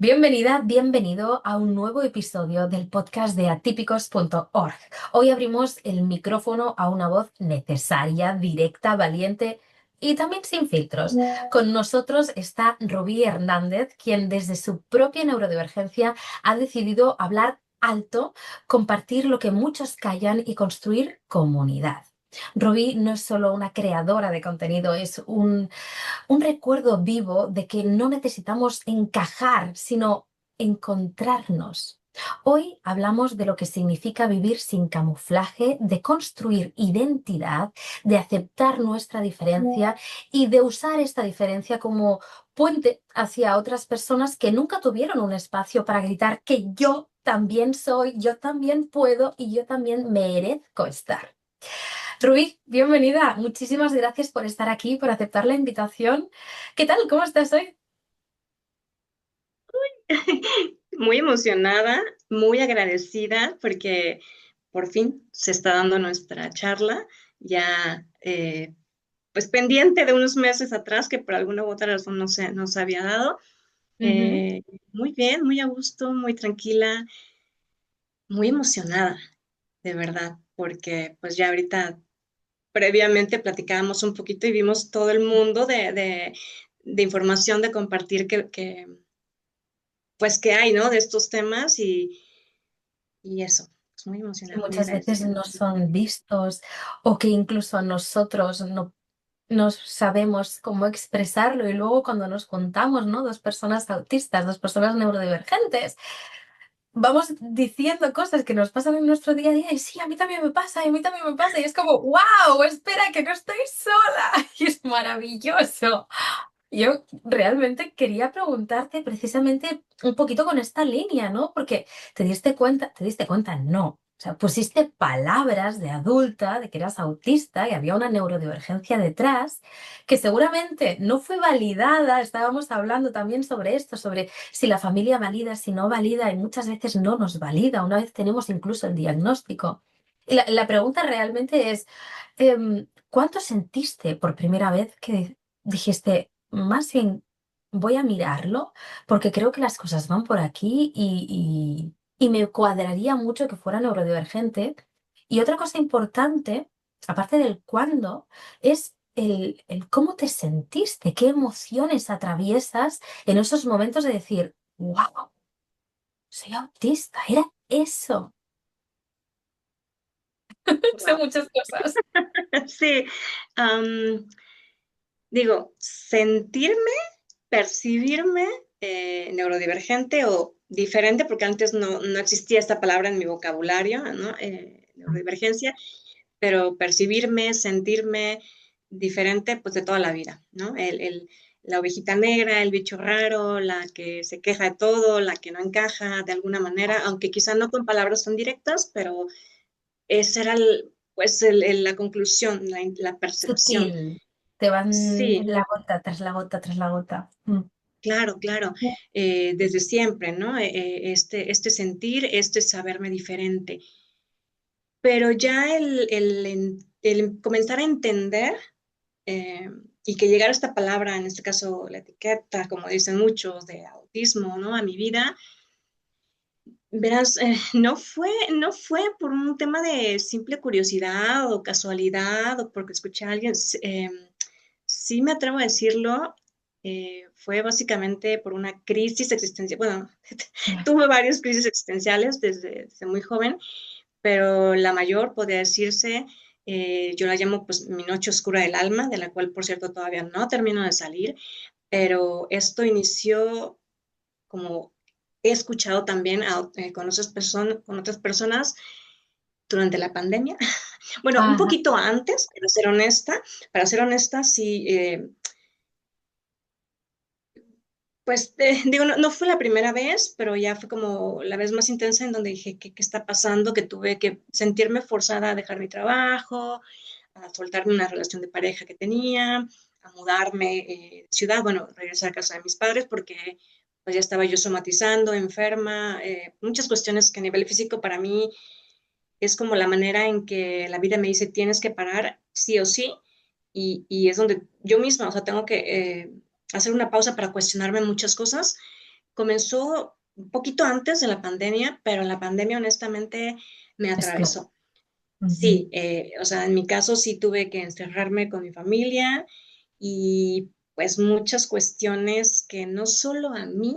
Bienvenida, bienvenido a un nuevo episodio del podcast de atípicos.org. Hoy abrimos el micrófono a una voz necesaria, directa, valiente y también sin filtros. Con nosotros está Rubí Hernández, quien desde su propia neurodivergencia ha decidido hablar alto, compartir lo que muchos callan y construir comunidad. Rubí no es solo una creadora de contenido, es un recuerdo vivo de que no necesitamos encajar, sino encontrarnos. Hoy hablamos de lo que significa vivir sin camuflaje, de construir identidad, de aceptar nuestra diferencia y de usar esta diferencia como puente hacia otras personas que nunca tuvieron un espacio para gritar que yo también soy, yo también puedo y yo también merezco estar. Rubí, bienvenida. Muchísimas gracias por estar aquí, por aceptar la invitación. ¿Qué tal? ¿Cómo estás hoy? Muy emocionada, muy agradecida porque por fin se está dando nuestra charla, ya pues pendiente de unos meses atrás que por alguna u otra razón no se había dado. Ujú. Eh, Muy bien, muy a gusto, muy tranquila, muy emocionada, de verdad, porque pues ya ahorita previamente platicábamos un poquito y vimos todo el mundo de información de compartir pues que hay, ¿no? De estos temas y eso, pues muy Que emocionada, muy muchas veces agradecida. no son vistos o que incluso nosotros no sabemos cómo expresarlo y luego cuando nos juntamos, ¿no? Dos personas autistas, dos personas neurodivergentes, vamos diciendo cosas que nos pasan en nuestro día a día y sí, a mí también me pasa y a mí también me pasa y es como, wow, espera, que no estoy sola y es maravilloso. Yo realmente quería preguntarte precisamente un poquito con esta línea, ¿no? Porque te diste cuenta, no. O sea, pusiste palabras de adulta, de que eras autista y había una neurodivergencia detrás, que seguramente no fue validada. Estábamos hablando también sobre esto, sobre si la familia valida, si no valida, y muchas veces no nos valida. Una vez tenemos incluso el diagnóstico. Y la pregunta realmente es, ¿cuánto sentiste por primera vez que dijiste, más bien voy a mirarlo porque creo que las cosas van por aquí y me cuadraría mucho que fuera neurodivergente? Y otra cosa importante, aparte del cuándo, es el cómo te sentiste, qué emociones atraviesas en esos momentos de decir, wow, soy autista, era eso. Son Wow. muchas cosas. Sí, am, digo, sentirme, percibirme neurodivergente o diferente, porque antes no existía esta palabra en mi vocabulario, ¿no? Neurodivergencia, pero percibirme, sentirme diferente, pues de toda la vida, ¿no? La ovejita negra, el bicho raro, la que se queja de todo, la que no encaja de alguna manera, aunque quizá no con palabras tan directas, pero esa era pues la conclusión, la percepción. Sutil, te van Sí, la gota tras la gota tras la gota. Mm. claro, claro, desde siempre, ¿no? Este sentir, este saberme diferente. Pero ya el comenzar a entender eh, y que llegara esta palabra, en este caso la etiqueta, como dicen muchos, de autismo, ¿no? A mi vida, verás, no fue por un tema de simple curiosidad o casualidad o porque escuché a alguien. Sí me atrevo a decirlo, fue básicamente por una crisis existencial. Bueno, tuve varias crisis existenciales desde muy joven, pero la mayor podría decirse, yo la llamo pues mi noche oscura del alma, de la cual por cierto todavía no termino de salir, pero esto inició como he escuchado también con otras personas durante la pandemia. Bueno, un Ajá. poquito antes, para ser honesta, sí, pues digo, no fue la primera vez, pero ya fue como la vez más intensa en donde dije, ¿qué está pasando? Que tuve que sentirme forzada a dejar mi trabajo, a soltarme una relación de pareja que tenía, a mudarme de ciudad, bueno, regresar a casa de mis padres porque pues ya estaba yo somatizando, enferma, muchas cuestiones que a nivel físico para mí es como la manera en que la vida me dice tienes que parar sí o sí y es donde yo misma, o sea, tengo que hacer una pausa para cuestionarme muchas cosas comenzó un poquito antes de la pandemia, pero la pandemia honestamente me Es claro. atravesó. Ujú. Sí, o sea, en mi caso sí tuve que encerrarme con mi familia y pues muchas cuestiones que no solo a mí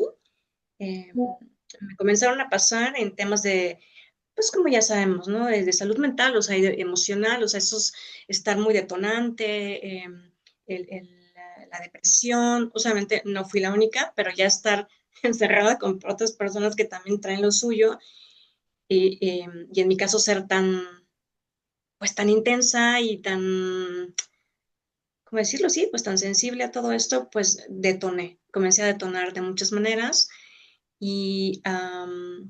eh, me comenzaron a pasar en temas de, pues como ya sabemos, ¿no? De salud mental, o sea, y emocional, o sea, estar muy detonante, la depresión, obviamente no fui la única, pero ya estar encerrada con otras personas que también traen lo suyo y en mi caso ser tan, pues tan intensa y tan, ¿cómo decirlo? Sí, pues tan sensible a todo esto, pues detoné, comencé a detonar de muchas maneras y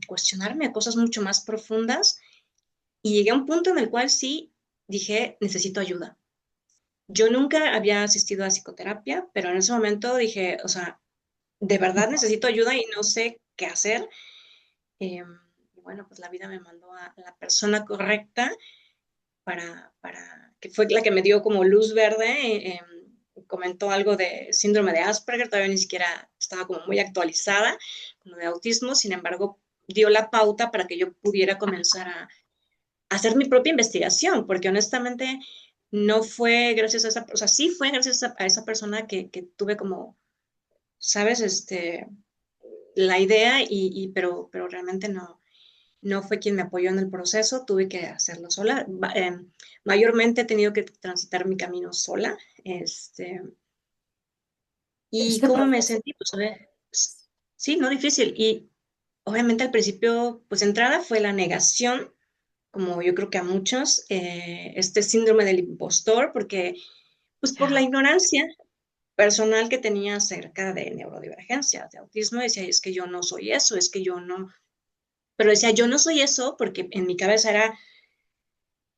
cuestionarme a cosas mucho más profundas y llegué a un punto en el cual sí dije, necesito ayuda. Yo nunca había asistido a psicoterapia, pero en ese momento dije, o sea, de verdad necesito ayuda y no sé qué hacer. Eh, y bueno, pues la vida me mandó a la persona correcta que fue la que me dio como luz verde. Comentó algo de síndrome de Asperger, todavía ni siquiera estaba como muy actualizada con lo de autismo, sin embargo, dio la pauta para que yo pudiera comenzar a hacer mi propia investigación, porque honestamente no fue gracias a esa, o sea, sí fue gracias a esa persona que tuve como, sabes, la idea, pero realmente no fue quien me apoyó en el proceso, tuve que hacerlo sola. Mayormente he tenido que transitar mi camino sola. ¿Y Este cómo me proceso. sentí? Pues, sí, no difícil. Y obviamente al principio, pues entrada fue la negación, como yo creo que a muchos, este síndrome del impostor, porque, pues por la Ya. ignorancia personal que tenía acerca de neurodivergencia, de autismo, decía, es que yo no soy eso, es que yo no, pero decía, yo no soy eso, porque en mi cabeza era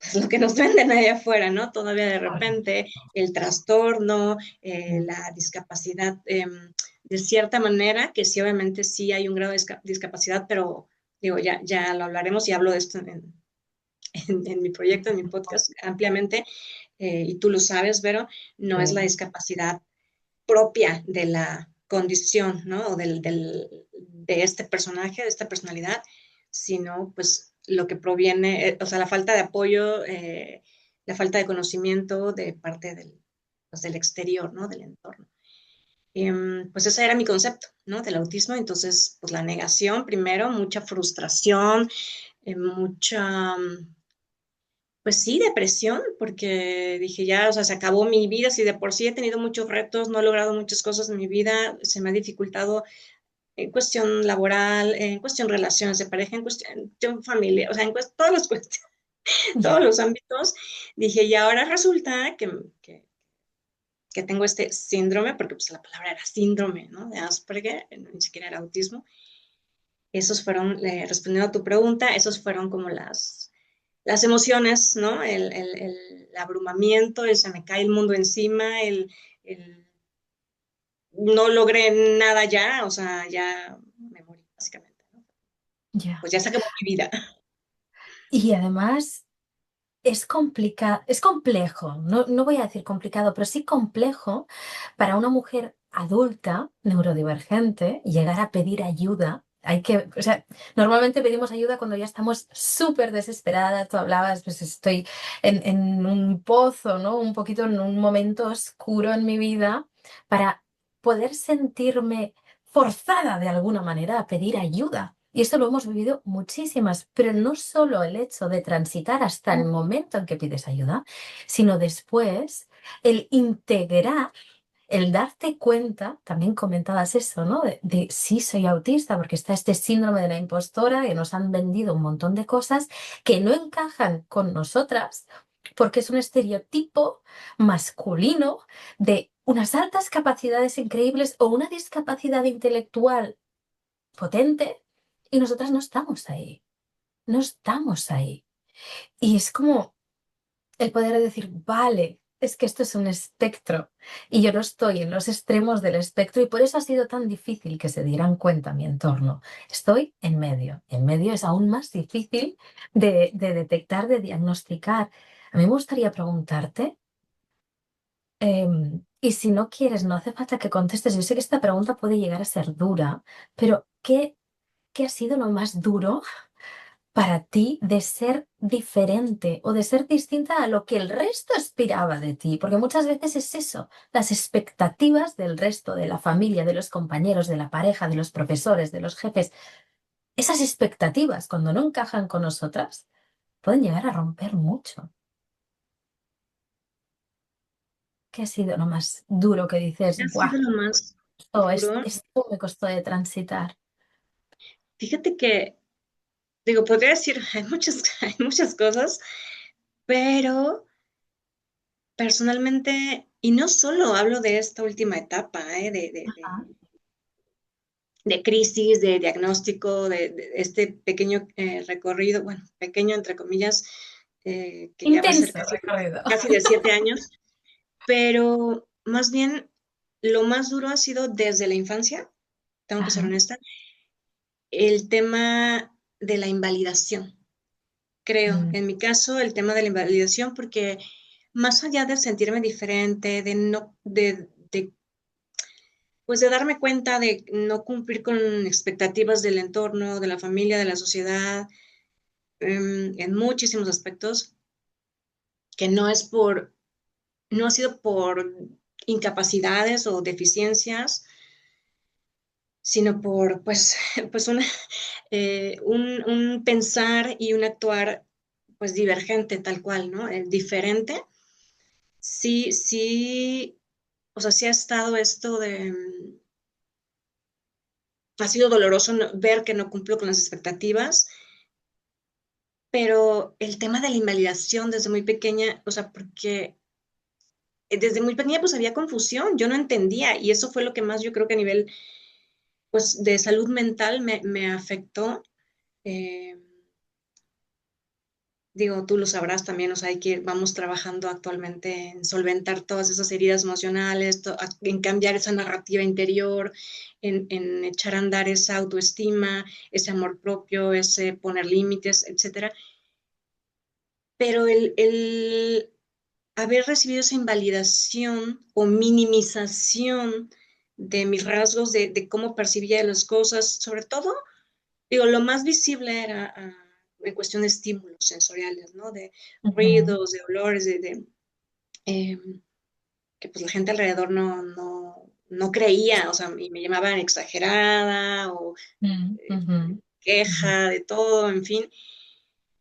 pues, lo que nos venden allá afuera, ¿no? Todavía de Claro. repente el trastorno, Mm. la discapacidad, de cierta manera, que sí, obviamente sí hay un grado de discapacidad, pero digo, ya lo hablaremos y hablo de esto en mi proyecto, en mi podcast ampliamente, y tú lo sabes, Vero, no es la Sí. discapacidad propia de la condición, ¿no? O de este personaje, de esta personalidad, sino pues lo que proviene, o sea, la falta de apoyo, la falta de conocimiento de parte pues, del exterior, ¿no? Del entorno. Pues ese era mi concepto, ¿no? Del autismo. Entonces, pues la negación primero, mucha frustración, mucha, pues sí, depresión, porque dije ya, o sea, se acabó mi vida, si de por sí he tenido muchos retos, no he logrado muchas cosas en mi vida, se me ha dificultado en cuestión laboral, en cuestión relaciones de pareja, en cuestión familia, o sea, todas las cuestiones, todos Ya. los ámbitos, dije, y ahora resulta que tengo este síndrome, porque pues la palabra era síndrome, ¿no? De Asperger, ni siquiera era autismo. Esos fueron, respondiendo a tu pregunta, esos fueron como las emociones, ¿no? El abrumamiento, el se me cae el mundo encima, el no logré nada ya, o sea, ya me morí, básicamente, ¿no? Ya. Pues ya se acabó mi vida. Y además es complicado, es complejo, no, no voy a decir complicado, pero sí complejo para una mujer adulta, neurodivergente, llegar a pedir ayuda. Hay que, o sea, normalmente pedimos ayuda cuando ya estamos súper desesperadas. Tú hablabas, pues estoy en un pozo, ¿no? Un poquito en un momento oscuro en mi vida para poder sentirme forzada de alguna manera a pedir ayuda. Y esto lo hemos vivido muchísimas, pero no solo el hecho de transitar hasta el momento en que pides ayuda, sino después el integrar, el darte cuenta, también comentabas eso, ¿no? De sí soy autista, porque está este síndrome de la impostora que nos han vendido un montón de cosas que no encajan con nosotras, porque es un estereotipo masculino de unas altas capacidades increíbles o una discapacidad intelectual potente y nosotras no estamos ahí, no estamos ahí. Y es como el poder decir, vale, es que esto es un espectro y yo no estoy en los extremos del espectro y por eso ha sido tan difícil que se dieran cuenta mi entorno. Estoy en medio. En medio es aún más difícil de detectar, de diagnosticar. A mí me gustaría preguntarte, Y si no quieres, no hace falta que contestes. Yo sé que esta pregunta puede llegar a ser dura, pero ¿qué ha sido lo más duro para ti de ser diferente o de ser distinta a lo que el resto esperaba de ti? Porque muchas veces es eso, las expectativas del resto, de la familia, de los compañeros, de la pareja, de los profesores, de los jefes. Esas expectativas, cuando no encajan con nosotras, pueden llegar a romper mucho. ¿Qué ha sido lo más duro que dices? Ha Buah, sido lo más esto, duro. esto me costó de transitar. Fíjate que, digo, podría decir, hay muchas cosas, pero personalmente, y no solo hablo de esta última etapa, Ajá. de crisis, de diagnóstico, de este pequeño recorrido, bueno, pequeño entre comillas, que ya va a ser Intenso casi, recorrido. casi de 7 años, pero más bien lo más duro ha sido desde la infancia, tengo que ser Ajá. honesta, el tema de la invalidación. Creo, Mm, en mi caso, el tema de la invalidación, porque más allá de sentirme diferente, de no, pues de darme cuenta de no cumplir con expectativas del entorno, de la familia, de la sociedad, en muchísimos aspectos, que no ha sido por incapacidades o deficiencias, sino por, pues, pues un pensar y un actuar, pues, divergente, tal cual, ¿no? El diferente. Sí, sí, o sea, sí ha estado esto de, ha sido doloroso ver que no cumplo con las expectativas, pero el tema de la invalidación desde muy pequeña, o sea, porque desde muy pequeña pues había confusión, yo no entendía y eso fue lo que más yo creo que a nivel pues de salud mental me afectó. Eh, Digo, tú lo sabrás también, o sea, vamos trabajando actualmente en solventar todas esas heridas emocionales, en cambiar esa narrativa interior, en echar a andar esa autoestima, ese amor propio, ese poner límites, etcétera. Pero el haber recibido esa invalidación o minimización de mis rasgos, de cómo percibía las cosas, sobre todo, digo, lo más visible era en cuestión de estímulos sensoriales, ¿no? De ujú, ruidos, de olores, eh, que pues la gente alrededor no creía, o sea, y me llamaban exagerada o mm, ujú, ujú, queja de todo, en fin.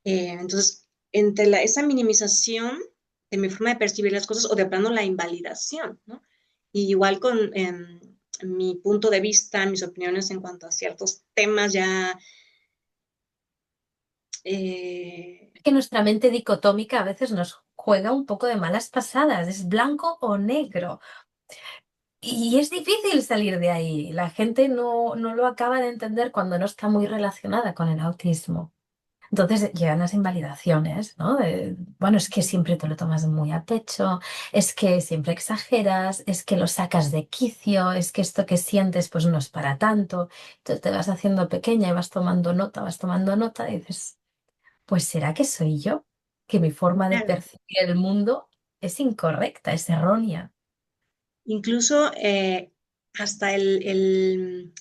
Entonces, entre esa minimización de mi forma de percibir las cosas o de plano la invalidación, ¿no? Y igual con mi punto de vista, mis opiniones en cuanto a ciertos temas ya eh, que nuestra mente dicotómica a veces nos juega un poco de malas pasadas, es blanco o negro. Y es difícil salir de ahí. La gente no lo acaba de entender cuando no está muy relacionada con el autismo. Entonces llegan las invalidaciones, ¿no? Bueno, es que siempre te lo tomas muy a pecho, es que siempre exageras, es que lo sacas de quicio, es que esto que sientes pues no es para tanto. Entonces te vas haciendo pequeña y vas tomando nota y dices, pues ¿será que soy yo? Que mi forma de claro, percibir el mundo es incorrecta, es errónea. incluso hasta el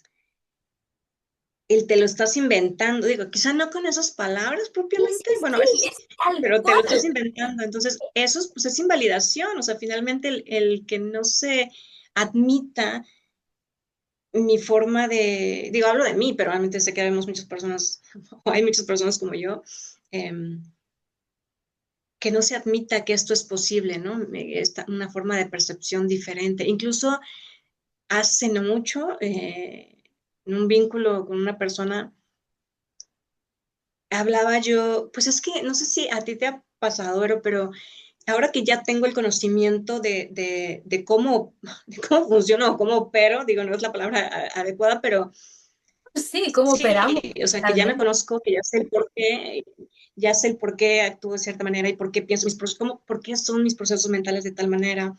te lo estás inventando, digo, quizá no con esas palabras Sí, propiamente, sí, bueno, a sí, veces, es tal pero te lo estás cual. inventando. Entonces, eso pues, es invalidación, o sea, finalmente el que no se admita mi forma de, digo, hablo de mí, pero realmente sé que vemos muchas personas, o hay muchas personas como yo, eh, que no se admita que esto es posible, ¿no? Una forma de percepción diferente. Incluso hace no mucho, en un vínculo con una persona, hablaba yo, pues es que no sé si a ti te ha pasado, pero ahora que ya tengo el conocimiento de cómo funciona o cómo opero, digo, no es la palabra adecuada, pero Sí, ¿cómo operamos sí, o sea, que ya me realmente? conozco, que ya sé el por qué, ya sé el por qué actúo de cierta manera y por qué pienso por qué son mis procesos mentales de tal manera,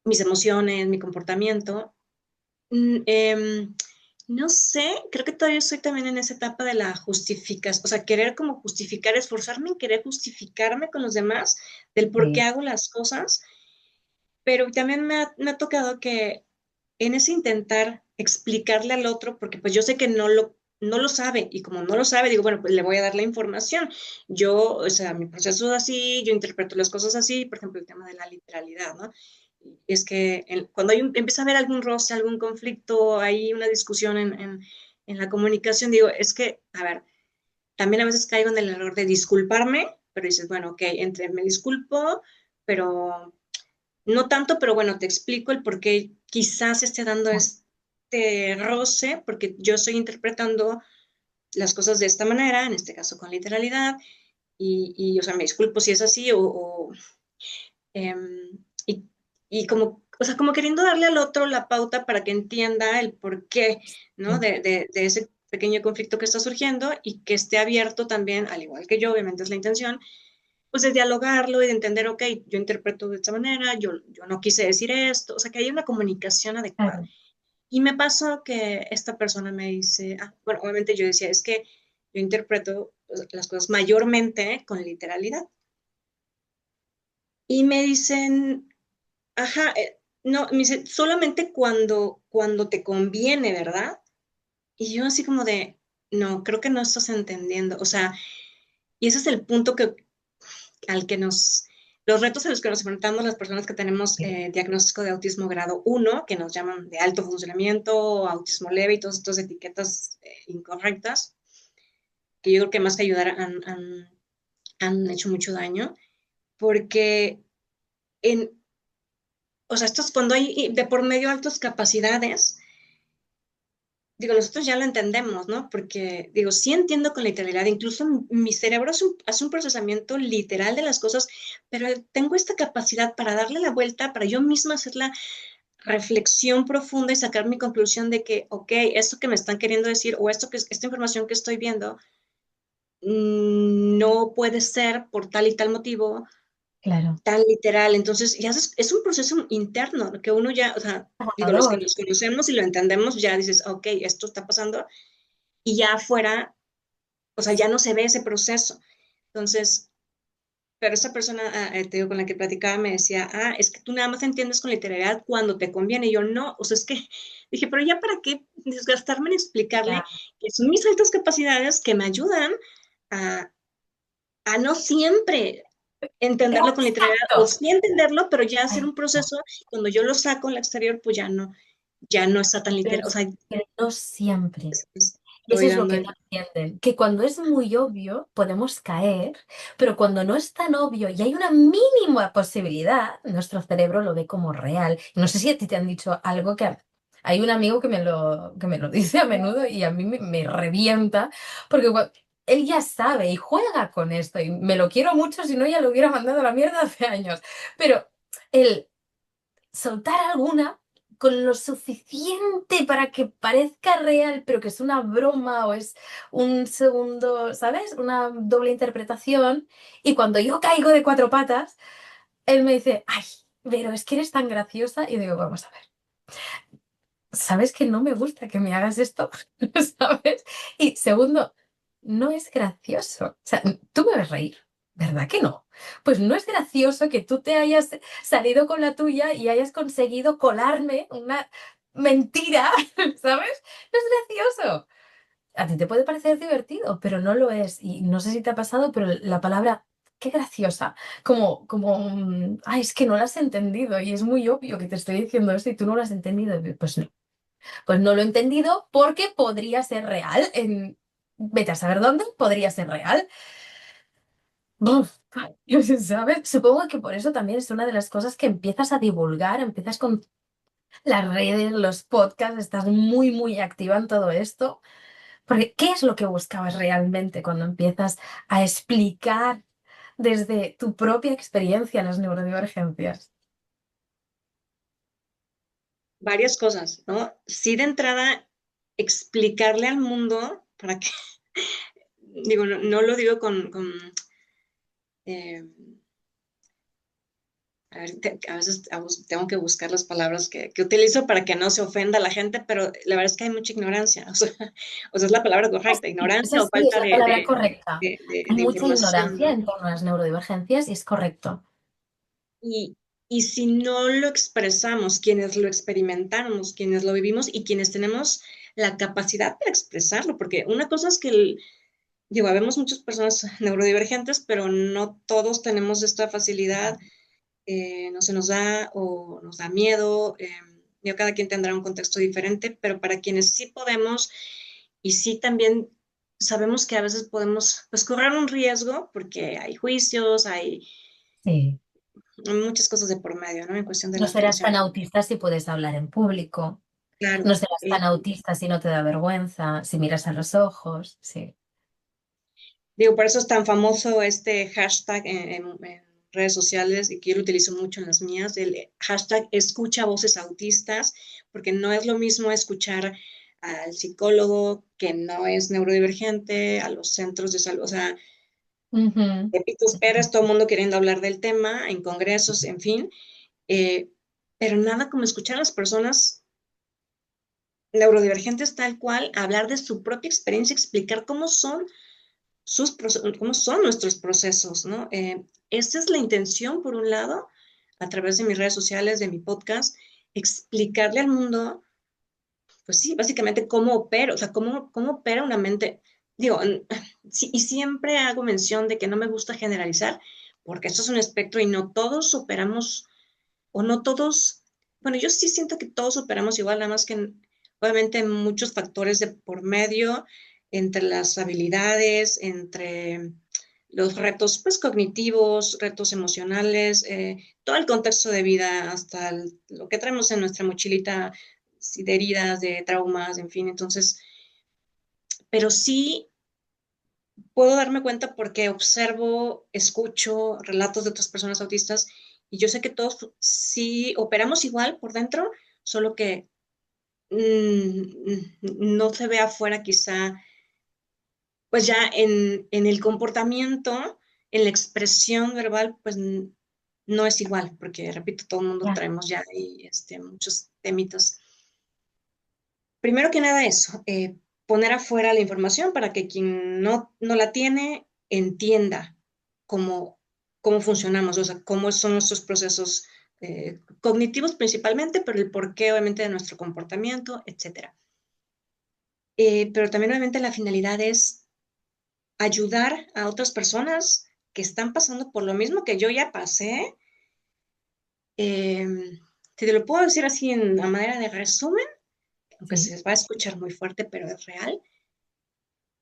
mis emociones, mi comportamiento. Mm, no sé, creo que todavía estoy también en esa etapa de la justificación, o sea, querer como justificar, esforzarme en querer justificarme con los demás del por qué Sí. hago las cosas. pero también me ha tocado que en ese intentar explicarle al otro, porque pues yo sé que no lo sabe, y como no lo sabe, digo, bueno, pues le voy a dar la información. Yo, o sea, mi proceso es así, yo interpreto las cosas así, por ejemplo, el tema de la literalidad, ¿no? Es que cuando empieza a haber algún roce, algún conflicto, hay una discusión en la comunicación, digo, es que, a ver, también a veces caigo en el error de disculparme, pero dices, bueno, ok, entre me disculpo, pero no tanto, pero bueno, te explico el por qué quizás esté dando este roce, porque yo estoy interpretando las cosas de esta manera, en este caso con literalidad, o sea, me disculpo si es así, em, y, y como, o sea, como queriendo darle al otro la pauta para que entienda el por qué, ¿no? Sí, De ese pequeño conflicto que está surgiendo y que esté abierto también, al igual que yo, obviamente es la intención, pues de dialogarlo y de entender, ok, yo interpreto de esta manera, yo no quise decir esto, o sea, que haya una comunicación adecuada. claro, Y me pasó que esta persona me dice, bueno, obviamente yo decía, es que yo interpreto pues, las cosas mayormente con literalidad. Y me dicen, ajá, no, me dice, solamente cuando te conviene, ¿verdad? Y yo así como de, no, creo que no estás entendiendo. O sea, y ese es el punto al que los retos a los que nos enfrentamos las personas que tenemos sí, diagnóstico de autismo grado uno, que nos llaman de alto funcionamiento, autismo leve y todas estas etiquetas incorrectas, que yo creo que más que ayudar han hecho mucho daño, porque en, o sea, esto es cuando hay de por medio altas capacidades, digo, nosotros ya lo entendemos, ¿no? Porque, digo, sí entiendo con literalidad, incluso mi cerebro hace un procesamiento literal de las cosas, pero tengo esta capacidad para darle la vuelta, para yo misma hacer la reflexión profunda y sacar mi conclusión de que, ok, esto que me están queriendo decir o esta información que estoy viendo no puede ser por tal y tal motivo claro. tan literal. Entonces, ya es un proceso interno que uno ya, o sea, digo, los que Agotador, nos conocemos y lo entendemos, ya dices, ok, esto está pasando y ya afuera, o sea, ya no se ve ese proceso. Entonces, pero esa persona, te digo, con la que platicaba me decía, es que tú nada más entiendes con literalidad cuando te conviene. Y yo no, o sea, es que dije, pero ya para qué desgastarme en explicarle claro. que son mis altas capacidades que me ayudan a, a no siempre entenderlo con literalidad, o Exacto. sí entenderlo, pero ya hacer Ay, un no, proceso, cuando yo lo saco al exterior, pues ya no está tan pero, literal. O sea, pero no siempre. Y eso estoy es lo dando que no el... entienden, que cuando es muy obvio podemos caer, pero cuando no es tan obvio y hay una mínima posibilidad, nuestro cerebro lo ve como real. No sé si a ti te han dicho algo que hay un amigo que me lo dice a menudo y a mí me revienta, porque él ya sabe y juega con esto y me lo quiero mucho, si no ya lo hubiera mandado a la mierda hace años. Pero él soltar alguna con lo suficiente para que parezca real, pero que es una broma o es un segundo, ¿sabes? Una doble interpretación. Y cuando yo caigo de cuatro patas, él me dice, ay, pero es que eres tan graciosa. Y digo, vamos a ver, ¿sabes que no me gusta que me hagas esto? ¿Sabes? Y segundo, no es gracioso. O sea, tú me ves reír, ¿verdad que no? Pues no es gracioso que tú te hayas salido con la tuya y hayas conseguido colarme una mentira, ¿sabes? No es gracioso. A ti te puede parecer divertido, pero no lo es. Y no sé si te ha pasado, pero la palabra, qué graciosa, ay, es que no la has entendido y es muy obvio que te estoy diciendo esto y tú no lo has entendido. Pues no. Pues no lo he entendido porque podría ser real. Vete a saber dónde podría ser real. Buf, ¿sabes? Supongo que por eso también es una de las cosas que empiezas a divulgar, empiezas con las redes, los podcasts, estás muy, muy activa en todo esto. Porque, ¿qué es lo que buscabas realmente cuando empiezas a explicar desde tu propia experiencia las neurodivergencias? varias cosas, ¿no? Sí, de entrada, explicarle al mundo para que, digo, no lo digo eh, a ver, a veces tengo que buscar las palabras que utilizo para que no se ofenda a la gente, pero la verdad es que hay mucha ignorancia, o sea, es la palabra correcta, Sí, eso ignorancia o sí, es falta la palabra correcta. de Hay mucha información, ignorancia ¿no? en torno a las neurodivergencias y es correcto. Y si no lo expresamos, quienes lo experimentamos, quienes lo vivimos y quienes tenemos la capacidad para expresarlo, porque una cosa es que, digo, habemos muchas personas neurodivergentes, pero no todos tenemos esta facilidad, no se nos da o nos da miedo. Yo, cada quien tendrá un contexto diferente, pero para quienes sí podemos y sí también sabemos que a veces podemos pues correr un riesgo porque hay juicios, hay Sí. muchas cosas de por medio, ¿no? En cuestión de No la serás tan atención. autista si puedes hablar en público. No Claro. serás tan autista si no te da vergüenza, si miras a los ojos. Sí. Digo, por eso es tan famoso este hashtag en redes sociales y que yo lo utilizo mucho en las mías, el hashtag escucha voces autistas, porque no es lo mismo escuchar al psicólogo que no es neurodivergente, a los centros de salud, o sea, Ujú. Pepitos Pérez, todo el mundo queriendo hablar del tema, en congresos, en fin, eh, pero nada como escuchar a las personas neurodivergentes tal cual, hablar de su propia experiencia, explicar cómo son cómo son nuestros procesos, ¿no? Esa es la intención, por un lado, a través de mis redes sociales, de mi podcast, explicarle al mundo, pues sí, básicamente cómo opera, o sea, cómo opera una mente. Digo, sí, y siempre hago mención de que no me gusta generalizar, porque esto es un espectro y no todos operamos, o no todos, bueno, yo sí siento que todos operamos igual, nada más que obviamente muchos factores de por medio, entre las habilidades, entre los retos pues cognitivos, retos emocionales, todo el contexto de vida, hasta lo que traemos en nuestra mochilita, sí, de heridas, de traumas, en fin. Entonces, pero sí puedo darme cuenta porque observo, escucho relatos de otras personas autistas y yo sé que todos sí operamos igual por dentro, solo que no se ve afuera quizá, pues ya en el comportamiento, en la expresión verbal, pues no es igual, porque repito, todo el mundo Ya, traemos ya ahí muchos temitos. Primero que nada eso, poner afuera la información para que quien no la tiene entienda cómo, cómo funcionamos, o sea, cómo son nuestros procesos cognitivos principalmente, pero el porqué obviamente de nuestro comportamiento, etcétera. Pero también obviamente la finalidad es ayudar a otras personas que están pasando por lo mismo que yo ya pasé. Eh, si te lo puedo decir así a manera de resumen, aunque sí. se va a escuchar muy fuerte, pero es real,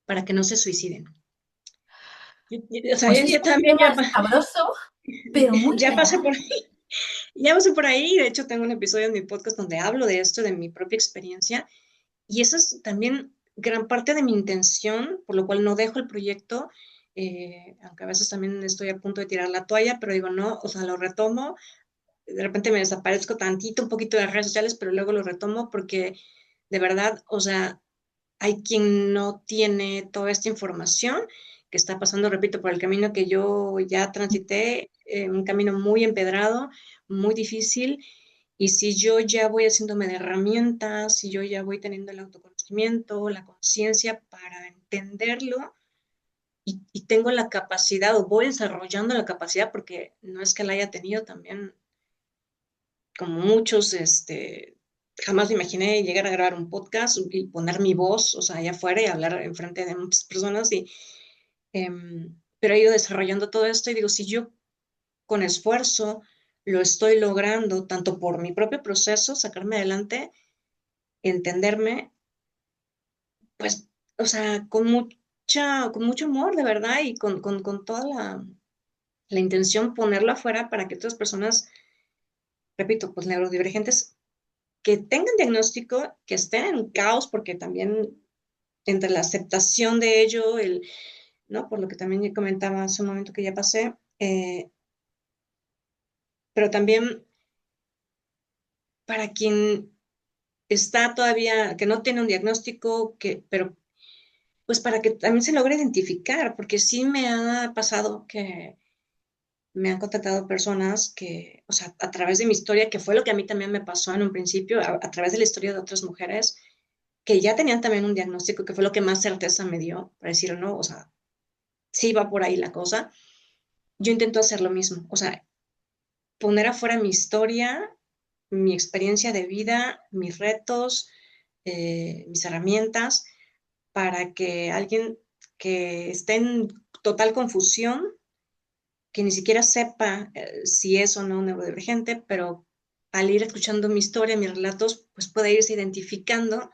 para que no se suiciden. O sea, Pues es yo un también tema escabroso, pero muy ya pasé real. por ahí, ya pasé por ahí. De hecho, tengo un episodio en mi podcast donde hablo de esto, de mi propia experiencia. Y eso es también gran parte de mi intención, por lo cual no dejo el proyecto, aunque a veces también estoy a punto de tirar la toalla, pero digo, no, o sea, lo retomo. De repente me desaparezco tantito, un poquito de las redes sociales, pero luego lo retomo porque de verdad, o sea, hay quien no tiene toda esta información que está pasando, repito, por el camino que yo ya transité, un camino muy empedrado, muy difícil, y si yo ya voy haciéndome de herramientas, si yo ya voy teniendo el autoconocimiento, la conciencia para entenderlo, y tengo la capacidad o voy desarrollando la capacidad, porque no es que la haya tenido también, como muchos, jamás me imaginé llegar a grabar un podcast y poner mi voz, o sea, allá afuera y hablar enfrente de muchas personas, pero he ido desarrollando todo esto y digo, si yo con esfuerzo lo estoy logrando, tanto por mi propio proceso, sacarme adelante, entenderme, pues, o sea, con mucho amor, de verdad, y con toda la intención ponerlo afuera para que otras personas, repito, pues neurodivergentes, que tengan diagnóstico, que estén en un caos, porque también entre la aceptación de ello, ¿no? Por lo que también ya comentaba hace un momento que ya pasé, pero también para quien está todavía, que no tiene un diagnóstico, pero pues para que también se logre identificar, porque sí me ha pasado que me han contactado personas que, o sea, a través de mi historia, que fue lo que a mí también me pasó en un principio, a través de la historia de otras mujeres, que ya tenían también un diagnóstico, que fue lo que más certeza me dio, para decir, no, o sea, sí va por ahí la cosa. Yo intento hacer lo mismo, o sea, poner afuera mi historia, mi experiencia de vida, mis retos, mis herramientas, para que alguien que esté en total confusión, que ni siquiera sepa si es o no neurodivergente, pero al ir escuchando mi historia, mis relatos, pues pueda irse identificando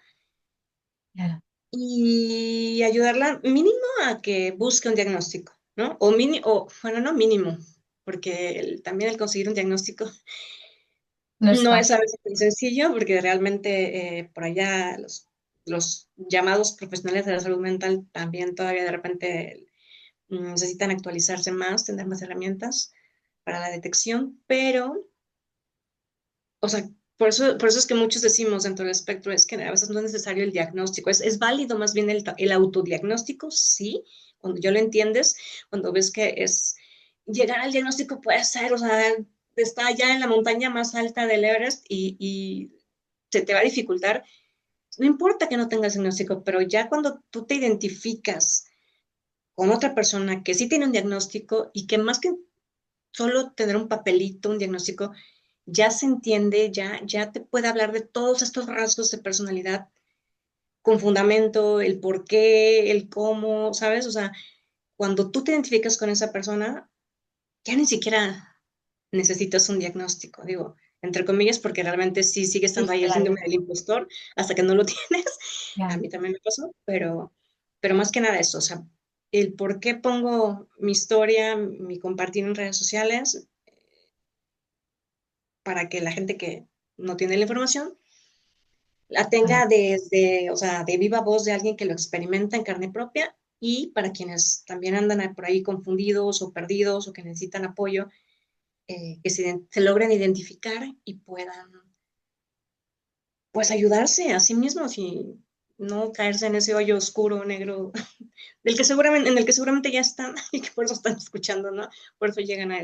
Claro. y ayudarla mínimo a que busque un diagnóstico, ¿no? O mínimo, o, bueno, no mínimo, porque también el conseguir un diagnóstico No es no es a fácil. veces tan sencillo, porque realmente por allá los llamados profesionales de la salud mental también todavía de repente necesitan actualizarse más, tener más herramientas para la detección, pero, o sea, por eso es que muchos decimos dentro del espectro es que a veces no es necesario el diagnóstico, es válido más bien el autodiagnóstico, sí, cuando yo lo entiendes, cuando ves que es, llegar al diagnóstico puede ser, o sea, está ya en la montaña más alta del Everest y se te va a dificultar, no importa que no tengas diagnóstico, pero ya cuando tú te identificas con otra persona que sí tiene un diagnóstico y que más que solo tener un papelito, un diagnóstico, ya se entiende, ya te puede hablar de todos estos rasgos de personalidad con fundamento, el por qué, el cómo, ¿sabes? O sea, cuando tú te identificas con esa persona, ya ni siquiera necesitas un diagnóstico, digo, entre comillas, porque realmente sí sigue Sí, estando ahí el claro. síndrome del impostor hasta que no lo tienes. A Ya. mí también me pasó, pero más que nada eso, o sea, el por qué pongo mi historia, mi compartir en redes sociales, para que la gente que no tiene la información la Vale. tenga desde, o sea, de viva voz de alguien que lo experimenta en carne propia y para quienes también andan por ahí confundidos o perdidos o que necesitan apoyo, que se logren identificar y puedan, pues, ayudarse a sí mismos y no caerse en ese hoyo oscuro, negro, del que seguramente, en el que seguramente ya están y que por eso están escuchando, ¿no? Por eso llegan a a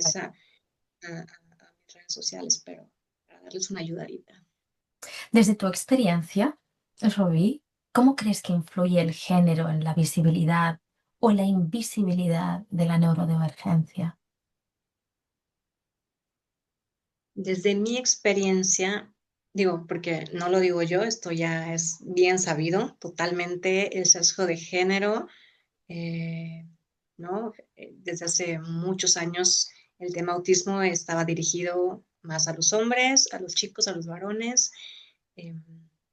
mis redes sociales, pero para darles una ayudadita. Desde tu experiencia, Roby, ¿cómo crees que influye el género en la visibilidad o la invisibilidad de la neurodivergencia? Desde mi experiencia, digo, porque no lo digo yo, esto ya es bien sabido, totalmente el sesgo de género, eh, ¿no? Desde hace muchos años el tema autismo estaba dirigido más a los hombres, a los chicos, a los varones. eh,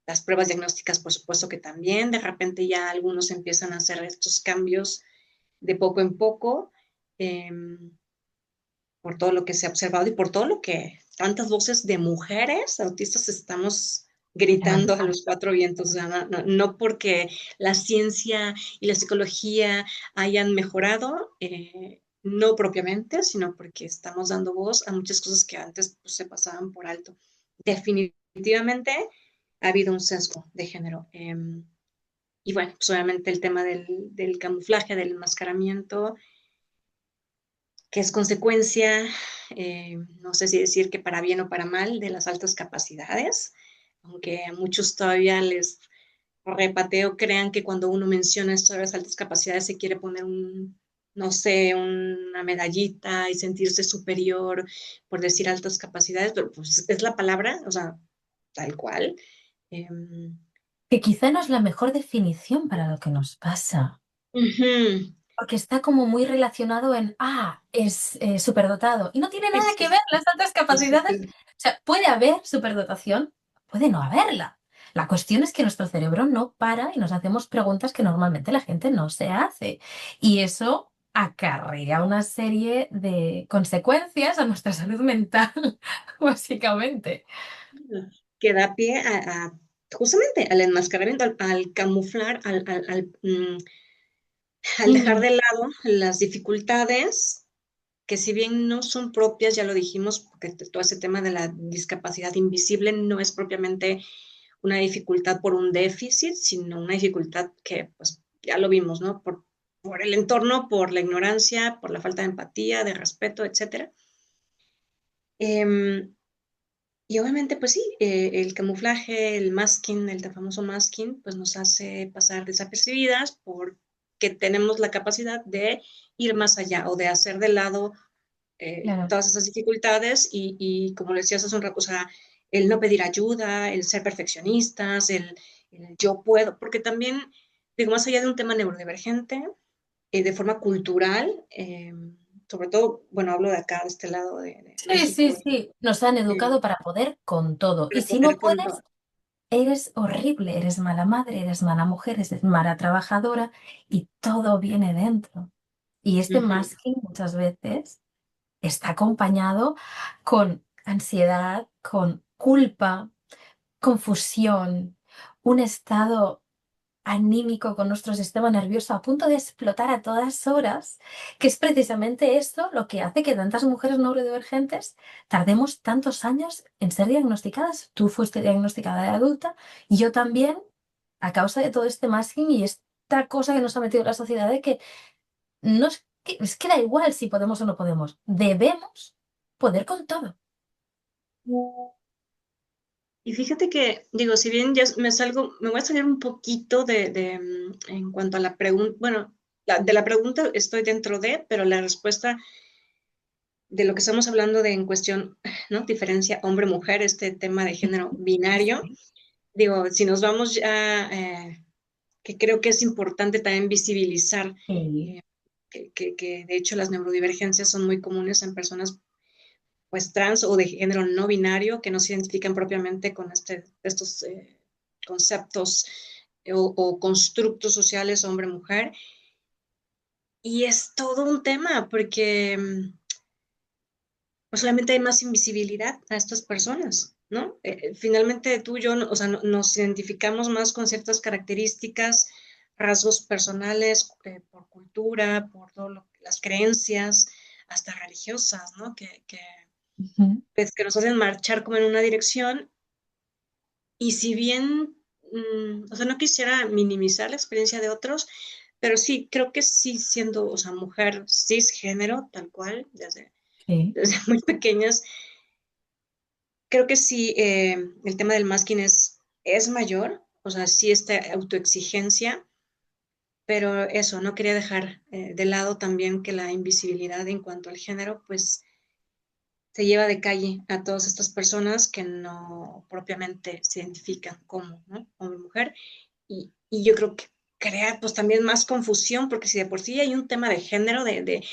las pruebas diagnósticas, por supuesto que también, de repente ya algunos empiezan a hacer estos cambios de poco en poco. eh, por todo lo que se ha observado y por todo lo que tantas voces de mujeres autistas estamos gritando a los cuatro vientos, o sea, no porque la ciencia y la psicología hayan mejorado, no propiamente, sino porque estamos dando voz a muchas cosas que antes pues, se pasaban por alto. Definitivamente ha habido un sesgo de género. Y bueno, pues obviamente el tema del camuflaje, del enmascaramiento, que es consecuencia, no sé si decir que para bien o para mal, de las altas capacidades, aunque a muchos todavía les repateo, crean que cuando uno menciona esto de las altas capacidades se quiere poner no sé, una medallita y sentirse superior por decir altas capacidades, pero pues es la palabra, o sea, tal cual. Que quizá no es la mejor definición para lo que nos pasa, Ujú. porque está como muy relacionado en, es superdotado. Y no tiene Sí, nada que sí, ver las altas sí, sí, capacidades. sí. O sea, puede haber superdotación, puede no haberla. La cuestión es que nuestro cerebro no para y nos hacemos preguntas que normalmente la gente no se hace. Y eso acarrea una serie de consecuencias a nuestra salud mental, básicamente. Que da pie justamente al enmascaramiento, al camuflar, al dejar Mm, de lado las dificultades que si bien no son propias, ya lo dijimos, porque todo ese tema de la discapacidad invisible no es propiamente una dificultad por un déficit, sino una dificultad que, pues, ya lo vimos, ¿no? Por el entorno, por la ignorancia, por la falta de empatía, de respeto, etcétera. Eh, y obviamente, pues sí, el camuflaje, el masking, el tan famoso masking, pues nos hace pasar desapercibidas porque tenemos la capacidad de ir más allá o de hacer de lado Claro. todas esas dificultades y como le decías hace un rato, o sea, el no pedir ayuda, el ser perfeccionistas, el yo puedo, porque también, digo, más allá de un tema neurodivergente, de forma cultural, sobre todo, bueno, hablo de acá, de este lado de Sí, sí, México, sí. Nos han eh, educado para poder con todo. Y para si no poder con puedes, todo. eres horrible, eres mala madre, eres mala mujer, eres mala trabajadora y todo viene dentro. Y este Ujú, masking muchas veces está acompañado con ansiedad, con culpa, confusión, un estado anímico con nuestro sistema nervioso a punto de explotar a todas horas, que es precisamente esto lo que hace que tantas mujeres neurodivergentes tardemos tantos años en ser diagnosticadas. Tú fuiste diagnosticada de adulta y yo también, a causa de todo este masking y esta cosa que nos ha metido la sociedad de que no es que da igual si podemos o no podemos, debemos poder con todo. y fíjate que, digo, si bien ya me salgo, me voy a salir un poquito en cuanto a la pregunta, bueno, de la pregunta estoy dentro de, pero la respuesta de lo que estamos hablando de en cuestión, ¿no? Diferencia hombre-mujer, este tema de Sí, género binario, digo, si nos vamos ya, que creo que es importante también visibilizar, sí, eh, que de hecho las neurodivergencias son muy comunes en personas pues trans o de género no binario que no se identifican propiamente con estos conceptos o constructos sociales hombre-mujer. Y es todo un tema porque pues obviamente hay más invisibilidad a estas personas, ¿no? Finalmente tú y yo, o sea, nos identificamos más con ciertas características, rasgos personales, por cultura, por las creencias, hasta religiosas, ¿no? ujú, Pues, que nos hacen marchar como en una dirección. Y si bien, o sea, no quisiera minimizar la experiencia de otros, pero sí, creo que sí siendo, o sea, mujer cisgénero, tal cual, sí, desde muy pequeñas, creo que sí, el tema del masking es mayor, o sea, sí esta autoexigencia, pero eso, no quería dejar de lado también que la invisibilidad en cuanto al género, pues se lleva de calle a todas estas personas que no propiamente se identifican como, ¿no? Hombre o mujer. Y yo creo que crea pues también más confusión, porque si de por sí hay un tema de género, de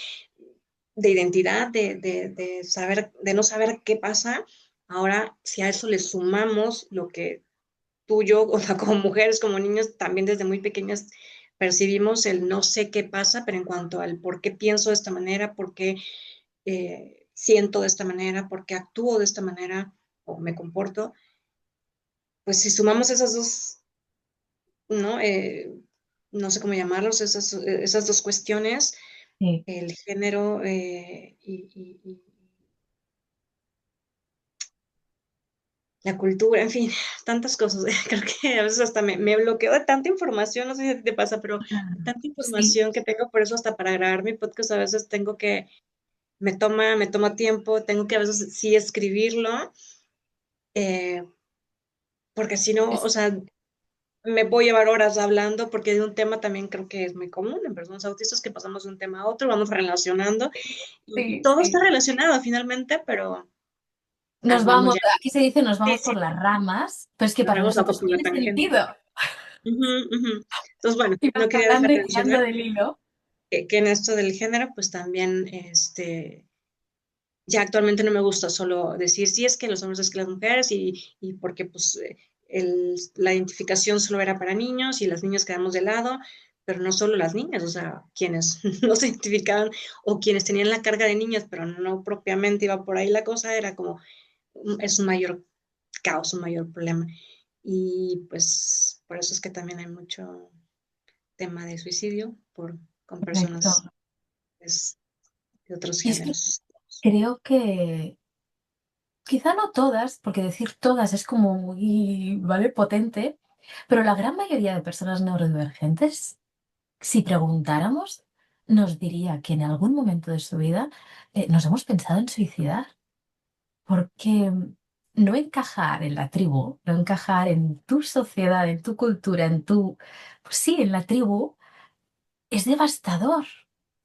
identidad, de saber, de no saber qué pasa, ahora si a eso le sumamos lo que tú, yo, o sea, como mujeres, como niños, también desde muy pequeñas percibimos el no sé qué pasa, pero en cuanto al por qué pienso de esta manera, por qué siento de esta manera, por qué actúo de esta manera o me comporto, pues si sumamos esas dos, ¿no? No sé cómo llamarlos, esas dos cuestiones, sí. el género y la cultura, en fin, tantas cosas. Creo que a veces hasta me bloqueo de tanta información, no sé si a ti te pasa, pero de Ah, tanta sí, información que tengo, por eso hasta para grabar mi podcast a veces tengo que, me toma tiempo, tengo que a veces sí escribirlo, eh, porque si no, o es- sea, me puedo llevar horas hablando porque de un tema también creo que es muy común en personas autistas que pasamos de un tema a otro, vamos relacionando y sí, todo está sí. relacionado finalmente, pero Nos vamos vamos, ya. aquí se dice nos Sí, vamos sí, por las ramas, pero es que nos para vamos a nosotros por la tiene tangente. sentido. Ujú, ujú. Entonces, bueno, Y no vas quería jalando dejar de y tirando mencionar del hilo. que en esto del género, pues también, ya actualmente no me gusta solo decir, sí, es que los hombres es que las mujeres y porque pues la identificación solo era para niños y las niñas quedamos de lado, pero no solo las niñas, o sea, quienes no se identificaban o quienes tenían la carga de niñas, pero no propiamente iba por ahí la cosa, era como, es un mayor caos, un mayor problema. Y pues por eso es que también hay mucho tema de suicidio con Correcto. personas pues, de otros Y es que géneros. creo que quizá no todas, porque decir todas es como muy, ¿vale? Potente, pero la gran mayoría de personas neurodivergentes, si preguntáramos, nos diría que en algún momento de su vida nos hemos pensado en suicidar, porque no encajar en la tribu, no encajar en tu sociedad, en tu cultura, pues sí, en la tribu, es devastador.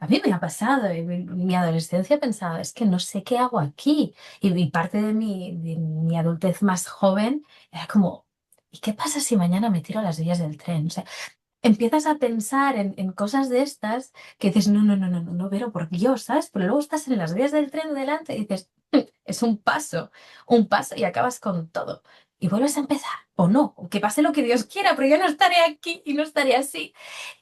A mí me ha pasado, en mi adolescencia pensaba, es que no sé qué hago aquí. Y parte de mi adultez más joven era como, ¿y qué pasa si mañana me tiro a las vías del tren? O sea, empiezas a pensar en cosas de estas que dices, no, no, no, no, no, no, pero por Dios, ¿sabes? Pero luego estás en las vías del tren delante y dices, es un paso y acabas con todo. Y vuelves a empezar, o no, o que pase lo que Dios quiera, pero yo no estaré aquí y no estaré así.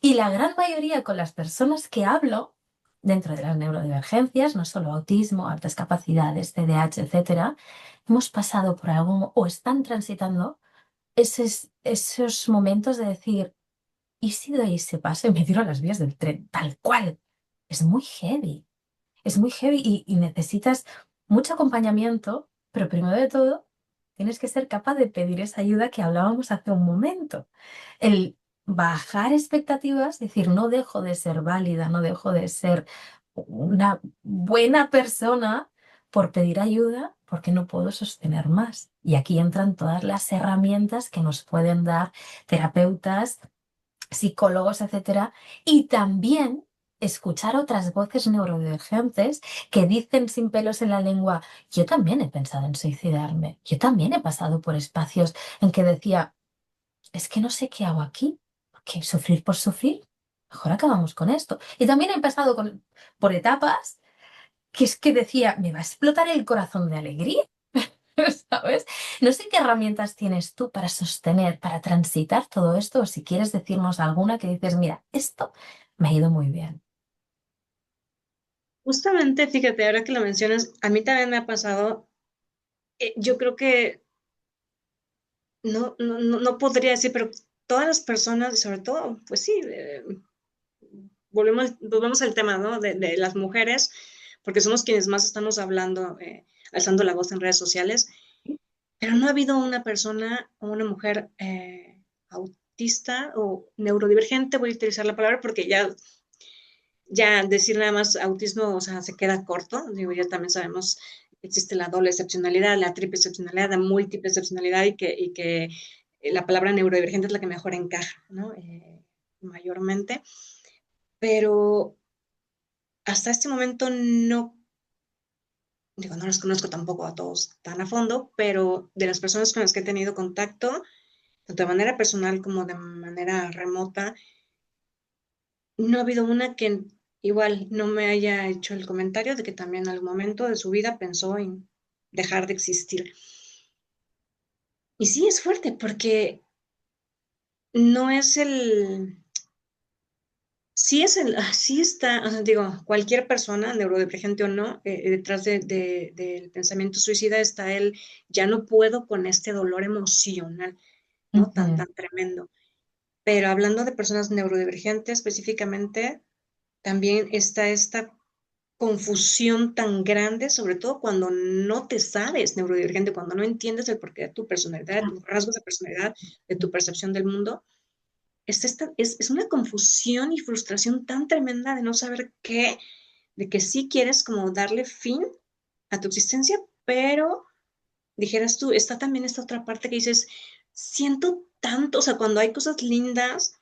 Y la gran mayoría con las personas que hablo, dentro de las neurodivergencias, no solo autismo, altas capacidades, TDAH, etcétera, hemos pasado por algo o están transitando esos momentos de decir, ¿y si doy ese paso y me tiro a las vías del tren? Tal cual. Es muy heavy. Es muy heavy y necesitas mucho acompañamiento, pero primero de todo, tienes que ser capaz de pedir esa ayuda que hablábamos hace un momento. El bajar expectativas, decir, no dejo de ser válida, no dejo de ser una buena persona por pedir ayuda porque no puedo sostener más. Y aquí entran todas las herramientas que nos pueden dar terapeutas, psicólogos, etcétera, y también escuchar otras voces neurodivergentes que dicen sin pelos en la lengua, yo también he pensado en suicidarme, yo también he pasado por espacios en que decía, es que no sé qué hago aquí, que sufrir por sufrir, mejor acabamos con esto. Y también he pasado por etapas que es que decía, me va a explotar el corazón de alegría. ¿Sabes? No sé qué herramientas tienes tú para sostener, para transitar todo esto, o si quieres decirnos alguna que dices, mira, esto me ha ido muy bien. Justamente, fíjate, ahora que lo mencionas, a mí también me ha pasado, yo creo que no podría decir, pero todas las personas, y sobre todo, pues sí, volvemos al tema, ¿no? De las mujeres, porque somos quienes más estamos hablando, alzando la voz en redes sociales, pero no ha habido una persona o una mujer autista o neurodivergente, voy a utilizar la palabra porque ya decir nada más autismo, o sea, se queda corto. Digo, ya también sabemos que existe la doble excepcionalidad, la triple excepcionalidad, la múltiple excepcionalidad y que la palabra neurodivergente es la que mejor encaja, ¿no? Mayormente. Pero hasta este momento no, digo, no los conozco tampoco a todos tan a fondo, pero de las personas con las que he tenido contacto, tanto de manera personal como de manera remota, no ha habido una que igual no me haya hecho el comentario de que también en algún momento de su vida pensó en dejar de existir. Y sí es fuerte porque no es sí está, o sea, digo, cualquier persona, neurodivergente o no, detrás del pensamiento suicida está el, ya no puedo con este dolor emocional, ¿no? Ujú, Tan tremendo. Pero hablando de personas neurodivergentes específicamente, también está esta confusión tan grande, sobre todo cuando no te sabes neurodivergente, cuando no entiendes el porqué de tu personalidad, de tus rasgos de personalidad, de tu percepción del mundo, es una confusión y frustración tan tremenda de no saber qué, de que sí quieres como darle fin a tu existencia, pero dijeras tú, está también esta otra parte que dices, siento tanto, o sea, cuando hay cosas lindas,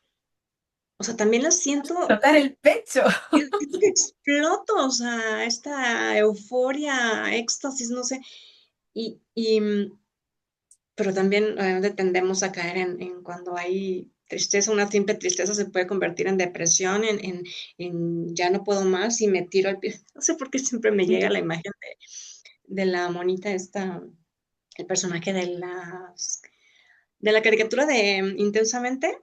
o sea, también las siento. tocar el pecho. Siento que exploto, o sea, esta euforia, éxtasis, no sé, pero también tendemos a caer en cuando hay tristeza, una simple tristeza se puede convertir en depresión, en ya no puedo más y me tiro al pie. No sé por qué siempre me llega la imagen de la monita esta, el personaje de la caricatura de Intensamente,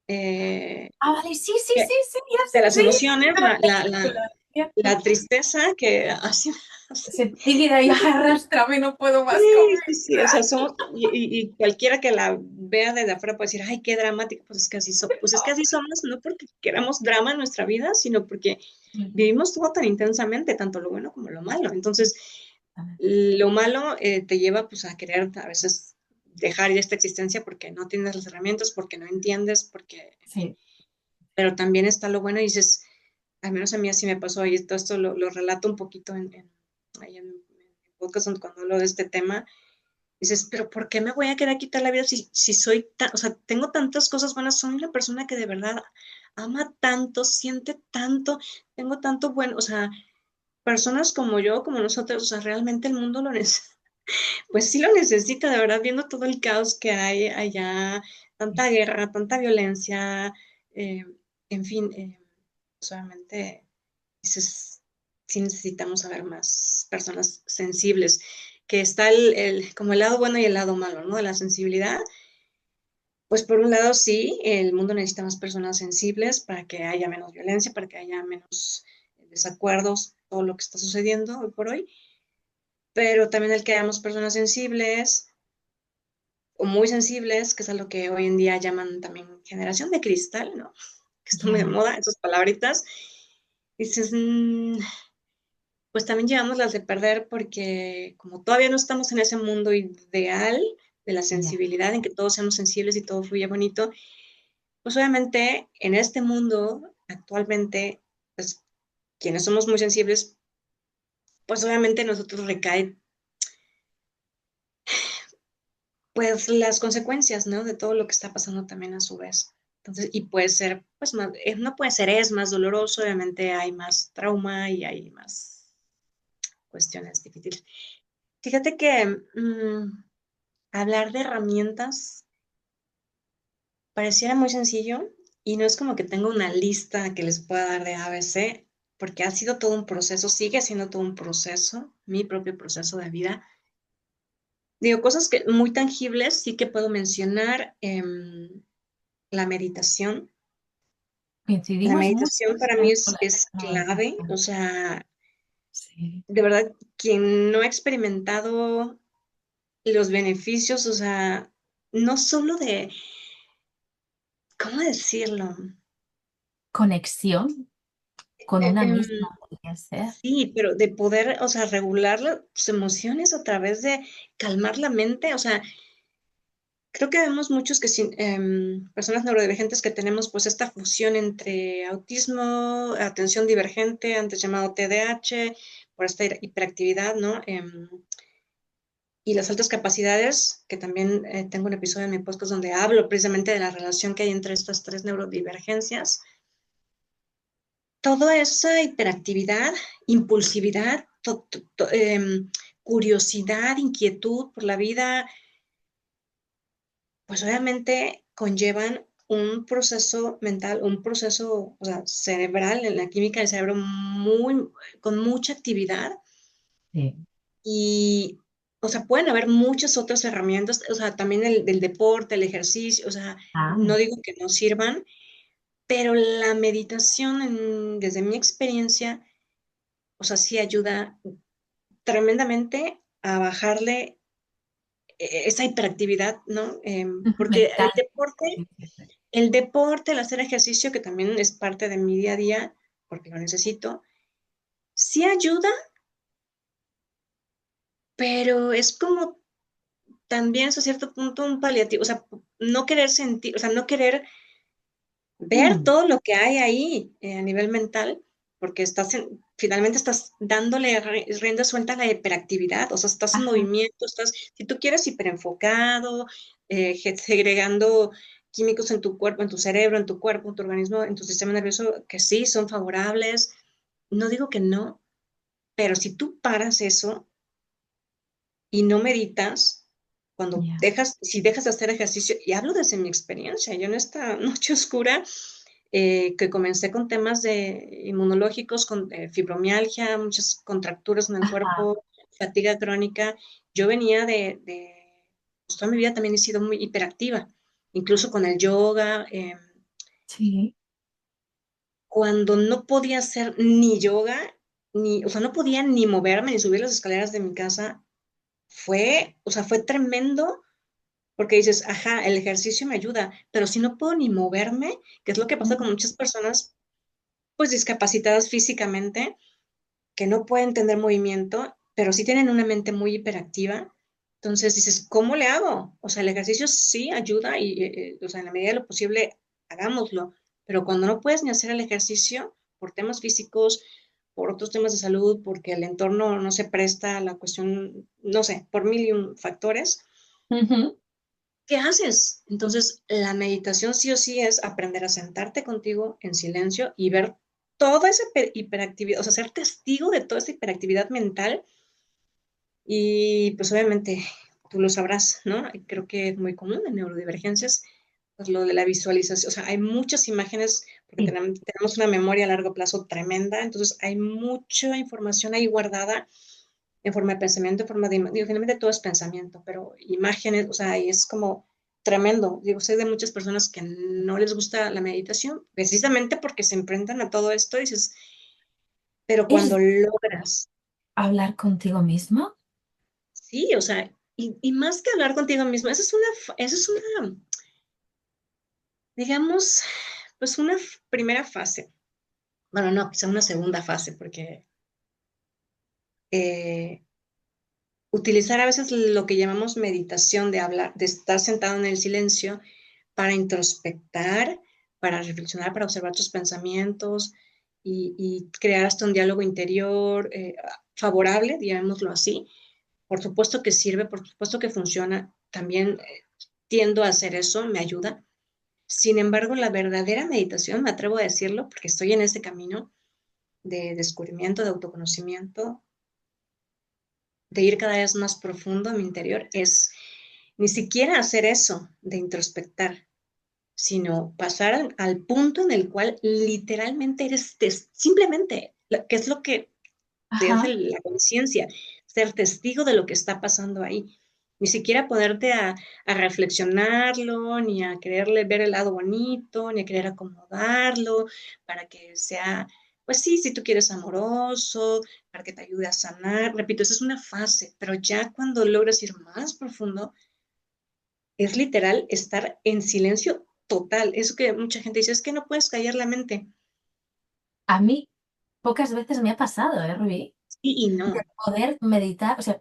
eh, Ah, vale, sí, sí, que- sí, sí, ya de sé, las sí, emociones, la película, la cierto. tristeza que así, así. Ese tímida y arrástrame, no puedo Sí, más con sí, sí, o esta. sea, somos, y cualquiera que la vea desde afuera puede decir, ay, qué dramático, pues es que así pues es que así somos, no porque queramos drama en nuestra vida, sino porque Ujú. vivimos todo tan intensamente, tanto lo bueno como lo malo. Entonces, lo malo te lleva pues a querer a veces dejar esta existencia porque no tienes las herramientas, porque no entiendes, porque, en fin, Sí. pero también está lo bueno y dices, al menos a mí así me pasó y todo esto lo relato un poquito ahí en el podcast cuando hablo de este tema. Dices, pero ¿por qué me voy a querer quitar la vida si soy tan, o sea, tengo tantas cosas buenas, soy una persona que de verdad ama tanto, siente tanto, tengo tanto bueno, o sea, personas como yo, como nosotros, o sea, realmente el mundo lo necesita, pues sí lo necesita, de verdad, viendo todo el caos que hay allá, tanta guerra, tanta violencia, eh, en fin, solamente dices, sí necesitamos saber más personas sensibles, que está como el lado bueno y el lado malo, ¿no? De la sensibilidad. Pues por un lado sí, el mundo necesita más personas sensibles para que haya menos violencia, para que haya menos desacuerdos, todo lo que está sucediendo hoy por hoy, pero también el que hayamos personas sensibles o muy sensibles, que es a lo que hoy en día llaman también generación de cristal, ¿no? Que está muy de Ya, moda, esas palabritas. Dices, pues también llevamos las de perder porque como todavía no estamos en ese mundo ideal de la ya. sensibilidad, en que todos seamos sensibles y todo fluya bonito, pues obviamente en este mundo actualmente, pues quienes somos muy sensibles, pues obviamente nosotros recae pues las consecuencias, ¿no? De todo lo que está pasando también a su vez. Entonces, y puede ser, pues más, no puede ser, es más doloroso, obviamente hay más trauma y hay más cuestiones difíciles. Fíjate que hablar de herramientas pareciera muy sencillo y no es como que tengo una lista que les pueda dar de ABC, porque ha sido todo un proceso, sigue siendo todo un proceso, mi propio proceso de vida. Digo, cosas que muy tangibles sí que puedo mencionar, la meditación. La Coincidimos mucho meditación para mí ¿sabes? Con es la clave, meditación. o sea, Sí. de verdad, quien no ha experimentado los beneficios, o sea, no solo de, ¿cómo decirlo? Conexión con Eh, una em, misma, podría ser. Sí, pero de poder, o sea, regular las emociones a través de calmar la mente, o sea, creo que vemos muchos que personas neurodivergentes que tenemos pues esta fusión entre autismo, atención divergente, antes llamado TDAH, por esta hiperactividad, ¿no? Y las altas capacidades, que también tengo un episodio en mi podcast donde hablo precisamente de la relación que hay entre estas tres neurodivergencias. Toda esa hiperactividad, impulsividad, curiosidad, inquietud por la vida, pues obviamente conllevan un proceso mental, un proceso, o sea, cerebral, en la química del cerebro con mucha actividad Sí. y, o sea, pueden haber muchas otras herramientas, o sea, también el deporte, el ejercicio, o sea, no Ah, digo que no sirvan, pero la meditación, desde mi experiencia, o sea, sí ayuda tremendamente a bajarle esa hiperactividad, ¿no? Porque mental. el deporte, el hacer ejercicio, que también es parte de mi día a día, porque lo necesito, sí ayuda, pero es como también a cierto punto un paliativo, o sea, no querer sentir, o sea, no querer ver Mm, todo lo que hay ahí a nivel mental, porque finalmente estás dándole rienda suelta a la hiperactividad, o sea, estás en ajá, movimiento, si tú quieres, hiperenfocado, segregando químicos en tu cuerpo, en tu cerebro, en tu cuerpo, en tu organismo, en tu sistema nervioso, que sí son favorables. No digo que no, pero si tú paras eso y no meditas, ya. si dejas de hacer ejercicio, y hablo desde mi experiencia, yo en esta noche oscura, que comencé con temas de inmunológicos, con fibromialgia, muchas contracturas en el Ajá, cuerpo, fatiga crónica. Yo venía pues toda mi vida también he sido muy hiperactiva, incluso con el yoga. sí. Cuando no podía hacer ni yoga, o sea, no podía ni moverme, ni subir las escaleras de mi casa, o sea, fue tremendo porque dices, ajá, el ejercicio me ayuda, pero si no puedo ni moverme, que es lo que pasa con muchas personas pues discapacitadas físicamente, que no pueden tener movimiento, pero sí tienen una mente muy hiperactiva. Entonces dices, ¿cómo le hago? O sea, el ejercicio sí ayuda y, o sea, en la medida de lo posible, hagámoslo. Pero cuando no puedes ni hacer el ejercicio por temas físicos, por otros temas de salud, porque el entorno no se presta a la cuestión, no sé, por mil y un factores, Ujú. ¿qué haces? Entonces, la meditación sí o sí es aprender a sentarte contigo en silencio y ver toda esa hiperactividad, o sea, ser testigo de toda esa hiperactividad mental y pues obviamente tú lo sabrás, ¿no? Creo que es muy común en neurodivergencias, pues lo de la visualización, o sea, hay muchas imágenes, porque Sí. tenemos una memoria a largo plazo tremenda, entonces hay mucha información ahí guardada en forma de pensamiento, en forma de, digo, finalmente todo es pensamiento, pero imágenes, o sea, y es como tremendo. Digo, sé de muchas personas que no les gusta la meditación, precisamente porque se enfrentan a todo esto y dices, pero cuando ¿Es logras, hablar contigo mismo? sí, o sea, y más que hablar contigo mismo, esa es una, digamos, pues una primera fase. Bueno, no, quizá una segunda fase, porque eh, utilizar a veces lo que llamamos meditación, de hablar, de estar sentado en el silencio para introspectar, para reflexionar, para observar tus pensamientos y crear hasta un diálogo interior favorable, digámoslo así. Por supuesto que sirve, por supuesto que funciona. También tiendo a hacer eso, me ayuda. Sin embargo, la verdadera meditación, me atrevo a decirlo, porque estoy en ese camino de descubrimiento, de autoconocimiento, de ir cada vez más profundo en mi interior, es ni siquiera hacer eso de introspectar, sino pasar al punto en el cual literalmente eres simplemente, que es lo que te hace Ajá. la conciencia, ser testigo de lo que está pasando ahí. Ni siquiera ponerte a reflexionarlo, ni a quererle ver el lado bonito, ni a querer acomodarlo para que sea, pues sí, si tú quieres amoroso, para que te ayude a sanar. Repito, esa es una fase, pero ya cuando logras ir más profundo, es literal estar en silencio total. Eso que mucha gente dice, es que no puedes callar la mente. A mí pocas veces me ha pasado, ¿eh, Rubí? Sí y De no. poder meditar, o sea,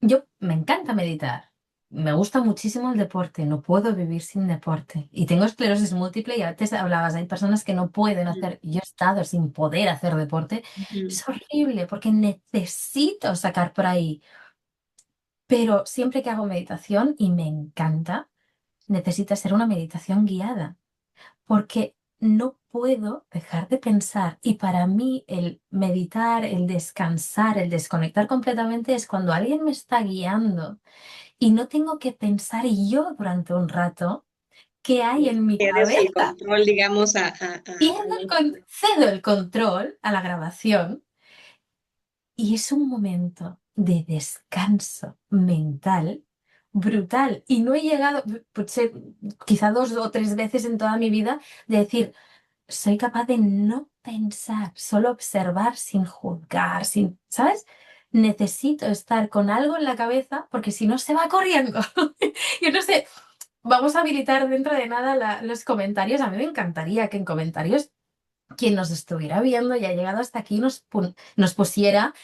yo me encanta meditar. Me gusta muchísimo el deporte, no puedo vivir sin deporte. Y tengo esclerosis múltiple y antes hablabas, hay personas que no pueden Ujú, hacer, yo he estado sin poder hacer deporte. ujú. Es horrible porque necesito sacar por ahí. Pero siempre que hago meditación, y me encanta, necesita ser una meditación guiada, porque no puedo dejar de pensar. Y para mí el meditar, el descansar, el desconectar completamente es cuando alguien me está guiando y no tengo que pensar yo durante un rato qué hay Y en mi cedes el cabeza. control, digamos, Cedo el control a la grabación y es un momento de descanso mental brutal. Y no he llegado, pues, quizá 2 o 3 veces en toda mi vida, de decir, soy capaz de no pensar, solo observar sin juzgar, sin, ¿sabes? Necesito estar con algo en la cabeza porque si no se va corriendo. Yo no sé, vamos a habilitar dentro de nada los comentarios. A mí me encantaría que en comentarios quien nos estuviera viendo y ha llegado hasta aquí nos pusiera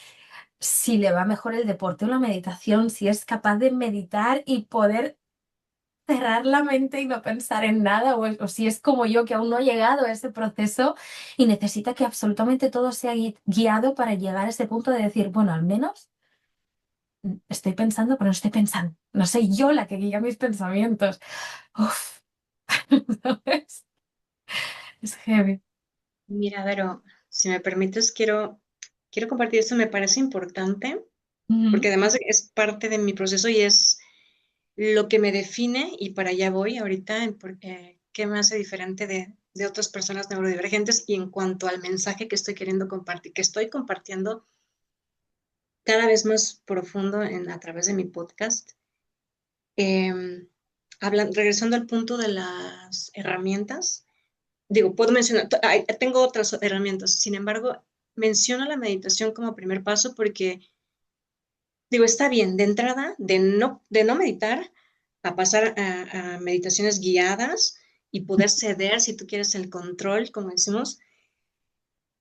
si le va mejor el deporte o la meditación, si es capaz de meditar y poder cerrar la mente y no pensar en nada, o si es como yo que aún no ha llegado a ese proceso y necesita que absolutamente todo sea guiado para llegar a ese punto de decir, bueno, al menos estoy pensando, pero no estoy pensando. No soy yo la que guía mis pensamientos. Uf, ¿sabes? Es heavy. Mira, Vero, si me permites, quiero compartir esto, me parece importante, porque Ujú. además es parte de mi proceso y es lo que me define, y para allá voy ahorita, porque qué me hace diferente de otras personas neurodivergentes y en cuanto al mensaje que estoy queriendo compartir, que estoy compartiendo cada vez más profundo a través de mi podcast. Regresando al punto de las herramientas, digo, puedo mencionar, tengo otras herramientas, sin embargo, menciono la meditación como primer paso porque, digo, está bien, de entrada, de no meditar, a pasar a meditaciones guiadas y poder ceder, si tú quieres, el control, como decimos,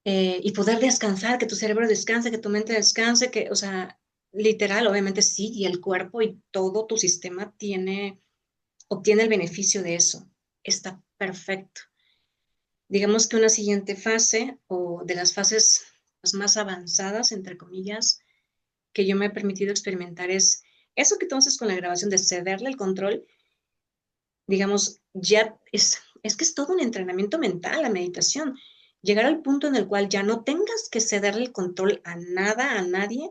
y poder descansar, que tu cerebro descanse, que tu mente descanse, que, o sea, literal, obviamente sí, y el cuerpo y todo tu sistema obtiene el beneficio de eso. Está perfecto. Digamos que una siguiente fase o de las fases pues, más avanzadas, entre comillas, que yo me he permitido experimentar es eso que tú haces con la grabación de cederle el control digamos, ya es que es todo un entrenamiento mental, la meditación. Llegar al punto en el cual ya no tengas que cederle el control a nada, a nadie,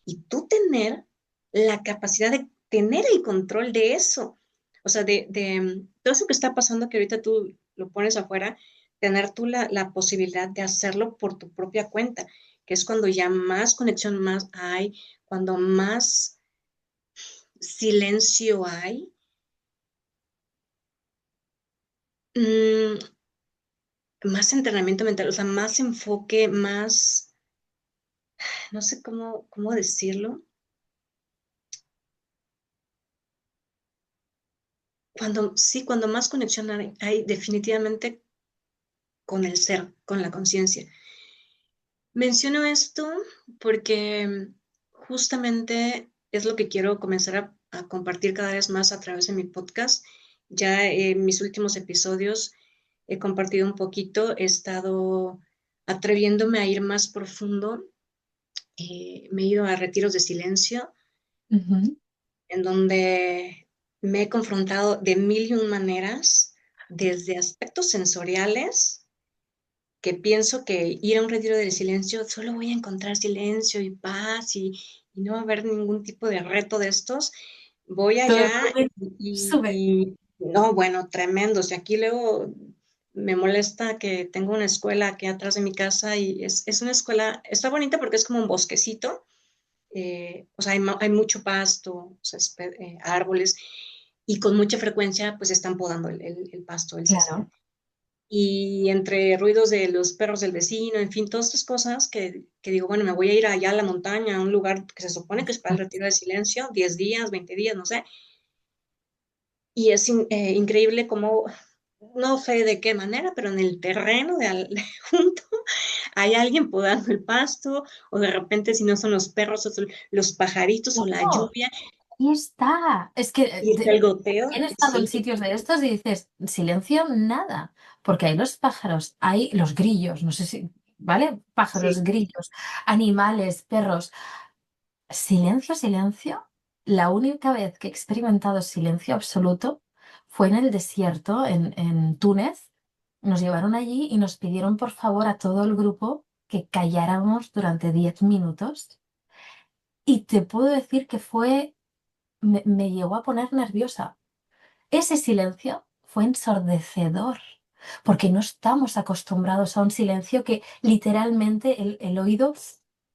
y tú tener la capacidad de tener el control de eso. O sea, todo eso que está pasando, que ahorita tú lo pones afuera, tener tú la posibilidad de hacerlo por tu propia cuenta, que es cuando ya más conexión más hay, cuando más silencio hay. mm, Más entrenamiento mental, o sea, más enfoque, más, no sé cómo decirlo. Sí, cuando más conexión hay definitivamente con el ser, con la conciencia. Menciono esto porque justamente es lo que quiero comenzar a compartir cada vez más a través de mi podcast. Ya en mis últimos episodios he compartido un poquito, he estado atreviéndome a ir más profundo. Me he ido a retiros de silencio Ujú. en donde me he confrontado de mil y un maneras, desde aspectos sensoriales, que pienso que ir a un retiro del silencio, solo voy a encontrar silencio y paz y no va a haber ningún tipo de reto de estos. Voy Todo el allá volumen sube. no, bueno, tremendo. Si aquí luego me molesta que tengo una escuela aquí atrás de mi casa y es una escuela, está bonita porque es como un bosquecito, o sea, hay mucho pasto, o sea, árboles, y con mucha frecuencia pues están podando el pasto, el césped. Claro. Y entre ruidos de los perros del vecino, en fin, todas estas cosas que digo, bueno, me voy a ir allá a la montaña, a un lugar que se supone que es para el retiro de silencio, 10 días, 20 días, no sé. Y es increíble cómo, no sé de qué manera, pero en el terreno de junto hay alguien podando el pasto, o de repente si no son los perros, son los pajaritos o la Ojo, lluvia, ahí está. Es que y está el goteo, he estado en sí, sitios de estos y dices, silencio, nada. Porque hay los pájaros, hay los grillos, no sé si, ¿vale? Pájaros, sí. grillos, animales, perros. Silencio, silencio. La única vez que he experimentado silencio absoluto fue en el desierto, en Túnez. Nos llevaron allí y nos pidieron por favor a todo el grupo que calláramos durante 10 minutos. Y te puedo decir que me llegó a poner nerviosa. Ese silencio fue ensordecedor, porque no estamos acostumbrados a un silencio que literalmente el oído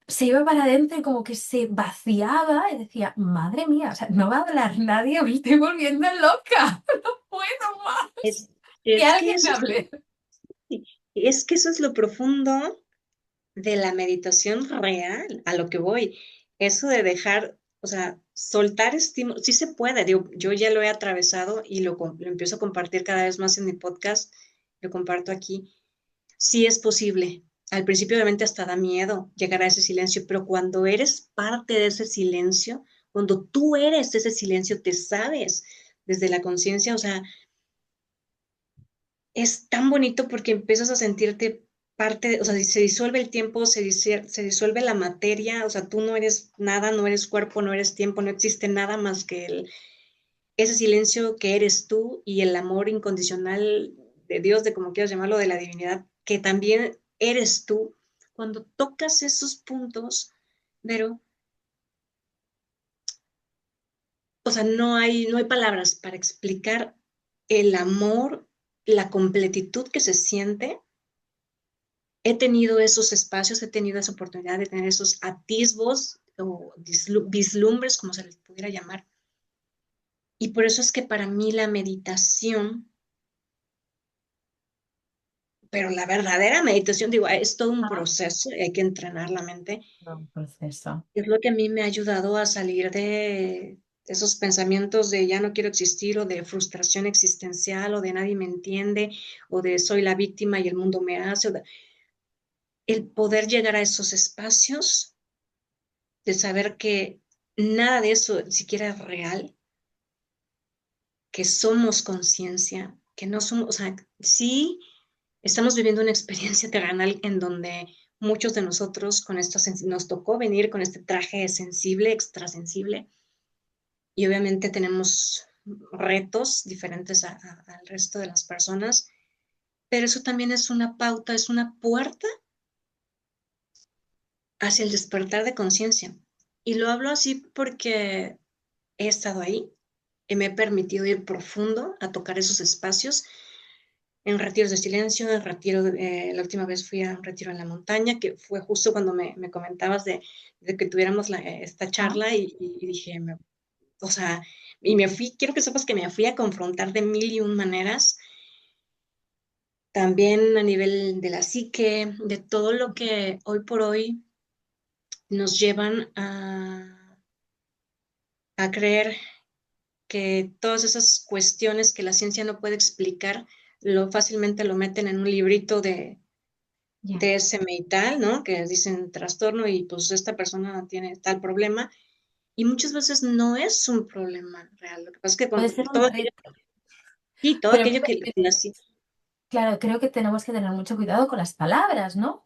se iba para adentro y como que se vaciaba y decía, madre mía, o sea, no va a hablar nadie, me estoy volviendo loca, no puedo más. Es, Que es que alguien eso hable. es que eso es lo profundo de la meditación real, a lo que voy. Eso de dejar, o sea, soltar estímulos, sí se puede, digo, yo ya lo he atravesado y lo empiezo a compartir cada vez más en mi podcast, lo comparto aquí. Sí es posible. Al principio obviamente hasta da miedo llegar a ese silencio, pero cuando eres parte de ese silencio, cuando tú eres ese silencio, te sabes desde la conciencia, o sea, es tan bonito porque empiezas a sentirte o sea, se disuelve el tiempo, se disuelve la materia, o sea, tú no eres nada, no eres cuerpo, no eres tiempo, no existe nada más que ese silencio que eres tú y el amor incondicional de Dios, de como quieras llamarlo, de la divinidad, que también eres tú. Cuando tocas esos puntos, pero, o sea, no hay palabras para explicar el amor, la completitud que se siente. He tenido esos espacios, he tenido esa oportunidad de tener esos atisbos o vislumbres, como se les pudiera llamar. Y por eso es que para mí la meditación, pero la verdadera meditación, digo, es todo un Ah, proceso, hay que entrenar la mente, un proceso. es lo que a mí me ha ayudado a salir de esos pensamientos de ya no quiero existir o de frustración existencial o de nadie me entiende o de soy la víctima y el mundo me hace. El poder llegar a esos espacios de saber que nada de eso siquiera es real, que somos conciencia, que no somos, o sea, sí estamos viviendo una experiencia terrenal en donde muchos de nosotros con esto nos tocó venir con este traje sensible, extrasensible, y obviamente tenemos retos diferentes al resto de las personas, pero eso también es una pauta, es una puerta hacia el despertar de conciencia. Y lo hablo así porque he estado ahí y me he permitido ir profundo a tocar esos espacios en retiros de silencio, en retiro, la última vez fui a un retiro en la montaña, que fue justo cuando me comentabas de que tuviéramos esta Ah, charla y dije, o sea, y me fui, quiero que sepas que me fui a confrontar de mil y un maneras, también a nivel de la psique, de todo lo que hoy por hoy nos llevan a creer que todas esas cuestiones que la ciencia no puede explicar, lo fácilmente lo meten en un librito ya. DSM y tal, ¿no? Que dicen trastorno y pues esta persona tiene tal problema. Y muchas veces no es un problema real. Lo que pasa es que Puede con ser un todo aquello, reto. y todo Pero a mí aquello que la claro, creo que tenemos que tener mucho cuidado con las palabras, ¿no?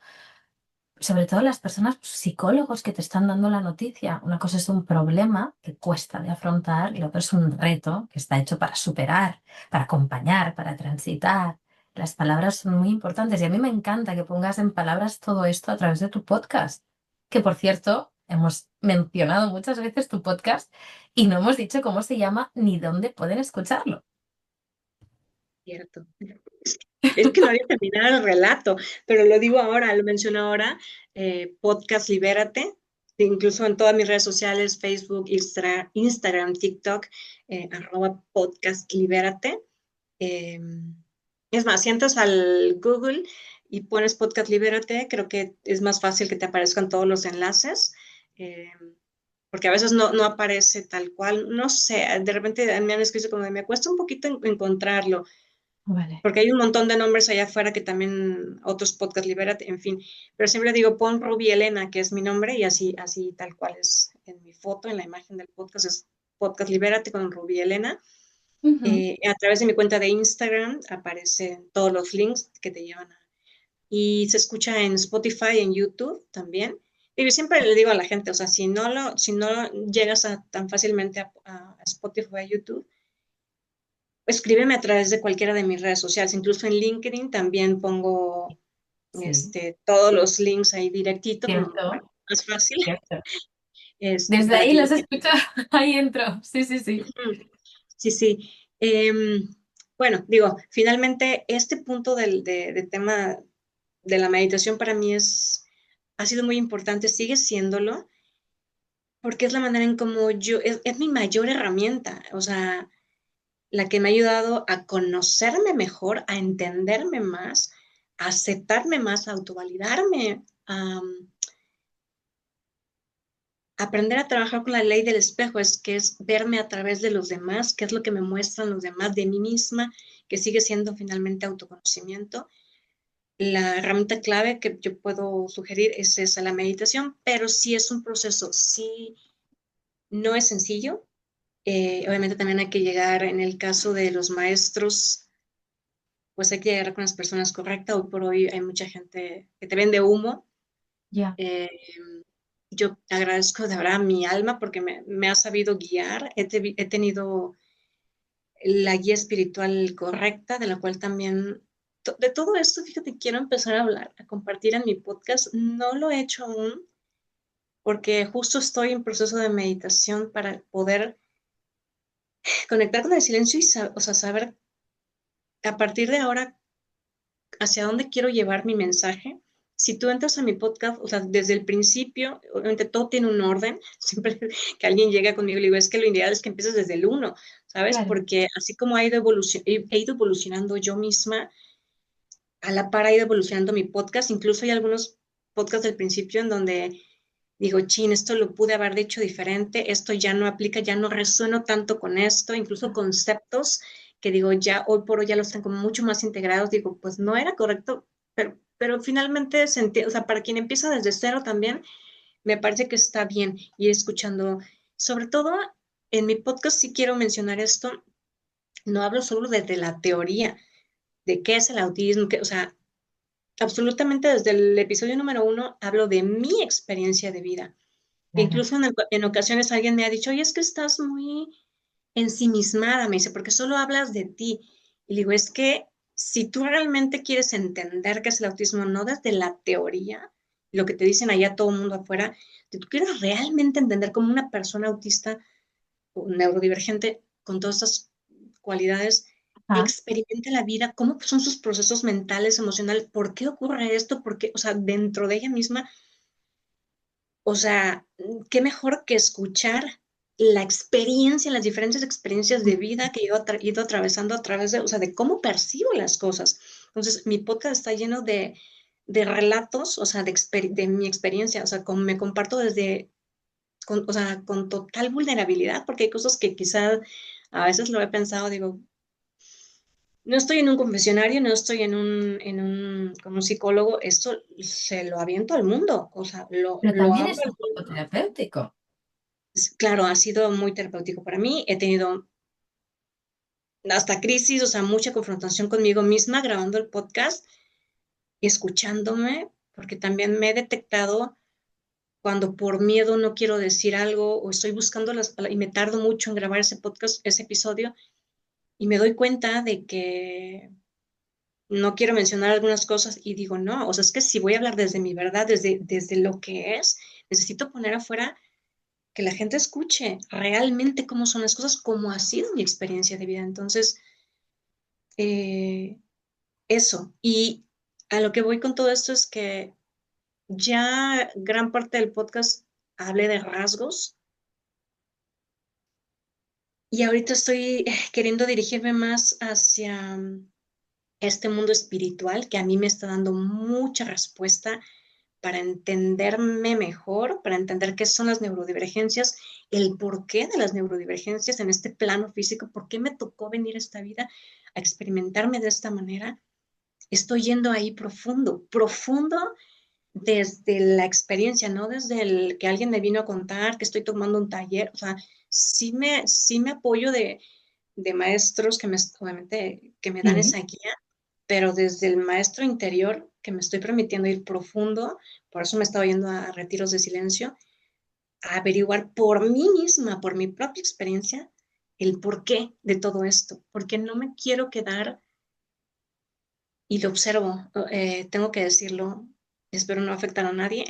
Sobre todo las personas, psicólogos que te están dando la noticia. Una cosa es un problema que cuesta de afrontar y lo otro es un reto que está hecho para superar, para acompañar, para transitar. Las palabras son muy importantes y a mí me encanta que pongas en palabras todo esto a través de tu podcast, que por cierto, hemos mencionado muchas veces tu podcast y no hemos dicho cómo se llama ni dónde pueden escucharlo. cierto. Es que no había terminado el relato, pero lo digo ahora, lo menciono ahora, podcast Libérate, incluso en todas mis redes sociales, Facebook, Instagram, TikTok, @podcast Libérate. Eh, es más, si entras al Google y pones podcast Libérate, creo que es más fácil que te aparezcan todos los enlaces, eh, porque a veces no aparece tal cual, no sé, de repente me han escrito como de, me cuesta un poquito encontrarlo, Vale. porque hay un montón de nombres allá afuera que también otros podcast Libérate, en fin, pero siempre digo, pon Ruby Elena, que es mi nombre, y así tal cual es en mi foto, en la imagen del podcast, es podcast Libérate con Ruby Elena. Ujú. A través de mi cuenta de Instagram aparecen todos los links que te llevan y se escucha en Spotify, en YouTube también. Y yo siempre le digo a la gente, o sea, si no llegas tan fácilmente a Spotify, a YouTube, escríbeme a través de cualquiera de mis redes sociales, incluso en LinkedIn también pongo Sí, todos los links ahí directito, como cierto, bueno, más fácil, cierto. Desde para ahí que lo los tengan. escucho, ahí entro. Sí, sí, sí. Sí, sí. Bueno, digo, finalmente este punto de tema de la meditación para mí ha sido muy importante, sigue siéndolo, porque es la manera en cómo es mi mayor herramienta, o sea, la que me ha ayudado a conocerme mejor, a entenderme más, a aceptarme más, a autovalidarme, a aprender a trabajar con la ley del espejo, que es verme a través de los demás, qué es lo que me muestran los demás de mí misma, que sigue siendo finalmente autoconocimiento. La herramienta clave que yo puedo sugerir es esa, la meditación, pero sí es un proceso, sí no es sencillo. Obviamente también hay que llegar, en el caso de los maestros, pues hay que llegar con las personas correctas. Hoy por hoy hay mucha gente que te vende humo. Ya. Eh, yo agradezco de verdad mi alma porque me ha sabido guiar. He tenido la guía espiritual correcta, de la cual también, de todo esto, fíjate, quiero empezar a hablar, a compartir en mi podcast. No lo he hecho aún porque justo estoy en proceso de meditación para poder conectar con el silencio y o sea, saber a partir de ahora hacia dónde quiero llevar mi mensaje. Si tú entras a mi podcast, o sea, desde el principio, obviamente todo tiene un orden. Siempre que alguien llega conmigo, le digo, es que lo ideal es que empieces desde el uno, ¿sabes? Claro. Porque así como he ido evolucionando yo misma, a la par ha ido evolucionando mi podcast. Incluso hay algunos podcasts del principio en donde digo, chin, esto lo pude haber dicho diferente, esto ya no aplica, ya no resueno tanto con esto, incluso conceptos que digo, ya hoy por hoy ya los tengo mucho más integrados, digo, pues no era correcto, pero finalmente, o sea, para quien empieza desde cero también, me parece que está bien ir escuchando, sobre todo en mi podcast sí quiero mencionar esto, no hablo solo desde la teoría de qué es el autismo, o sea, absolutamente desde el episodio número uno hablo de mi experiencia de vida. Claro. Incluso en ocasiones alguien me ha dicho, oye, es que estás muy, ensimismada, me dice, porque solo hablas de ti. Y le digo, es que si tú realmente quieres entender qué es el autismo, no desde la teoría, lo que te dicen allá todo el mundo afuera, si tú quieres realmente entender cómo una persona autista o neurodivergente con todas estas cualidades Ah, experimenta la vida, cómo son sus procesos mentales, emocionales, por qué ocurre esto, por qué, o sea, dentro de ella misma, o sea, qué mejor que escuchar la experiencia, las diferentes experiencias de vida que yo he ido atravesando a través de, o sea, de cómo percibo las cosas. Entonces, mi podcast está lleno de relatos, o sea, de mi experiencia, o sea, me comparto desde, o sea, con total vulnerabilidad, porque hay cosas que quizá a veces lo he pensado, digo, no estoy en un confesionario, no estoy con un psicólogo, esto se lo aviento al mundo, o sea, pero lo también abro es al un poco mundo. terapéutico. Claro, ha sido muy terapéutico para mí. He tenido hasta crisis, o sea, mucha confrontación conmigo misma grabando el podcast y escuchándome, porque también me he detectado cuando por miedo no quiero decir algo o estoy buscando las palabras y me tardo mucho en grabar ese podcast, ese episodio, y me doy cuenta de que no quiero mencionar algunas cosas y digo, no, o sea, es que si voy a hablar desde mi verdad, desde lo que es, necesito poner afuera que la gente escuche realmente cómo son las cosas, cómo ha sido mi experiencia de vida. Entonces, eh, eso. Y a lo que voy con todo esto es que ya gran parte del podcast hablé de rasgos y ahorita estoy queriendo dirigirme más hacia este mundo espiritual que a mí me está dando mucha respuesta para entenderme mejor, para entender qué son las neurodivergencias, el porqué de las neurodivergencias en este plano físico, por qué me tocó venir a esta vida a experimentarme de esta manera. Estoy yendo ahí profundo, profundo desde la experiencia, no desde el que alguien me vino a contar, que estoy tomando un taller, o sea, sí me apoyo de maestros que obviamente, que me dan Sí. esa guía, pero desde el maestro interior que me estoy permitiendo ir profundo, por eso me estaba yendo a retiros de silencio, a averiguar por mí misma, por mi propia experiencia, el porqué de todo esto, porque no me quiero quedar y lo observo, tengo que decirlo, espero no afectar a nadie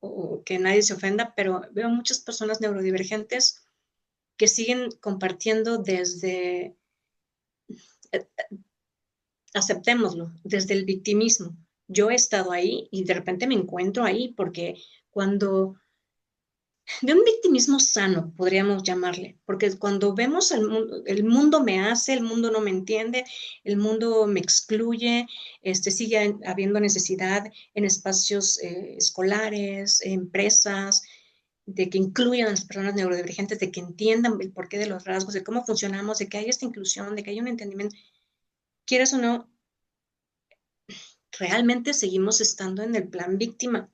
o que nadie se ofenda, pero veo muchas personas neurodivergentes que siguen compartiendo desde, eh, aceptémoslo, desde el victimismo. Yo he estado ahí y de repente me encuentro ahí porque cuando, de un victimismo sano, podríamos llamarle, porque cuando vemos el mundo me hace, el mundo no me entiende, el mundo me excluye, sigue habiendo necesidad en espacios escolares, empresas, de que incluyan a las personas neurodivergentes, de que entiendan el porqué de los rasgos, de cómo funcionamos, de que haya esta inclusión, de que haya un entendimiento, quieras o no, realmente seguimos estando en el plan víctima.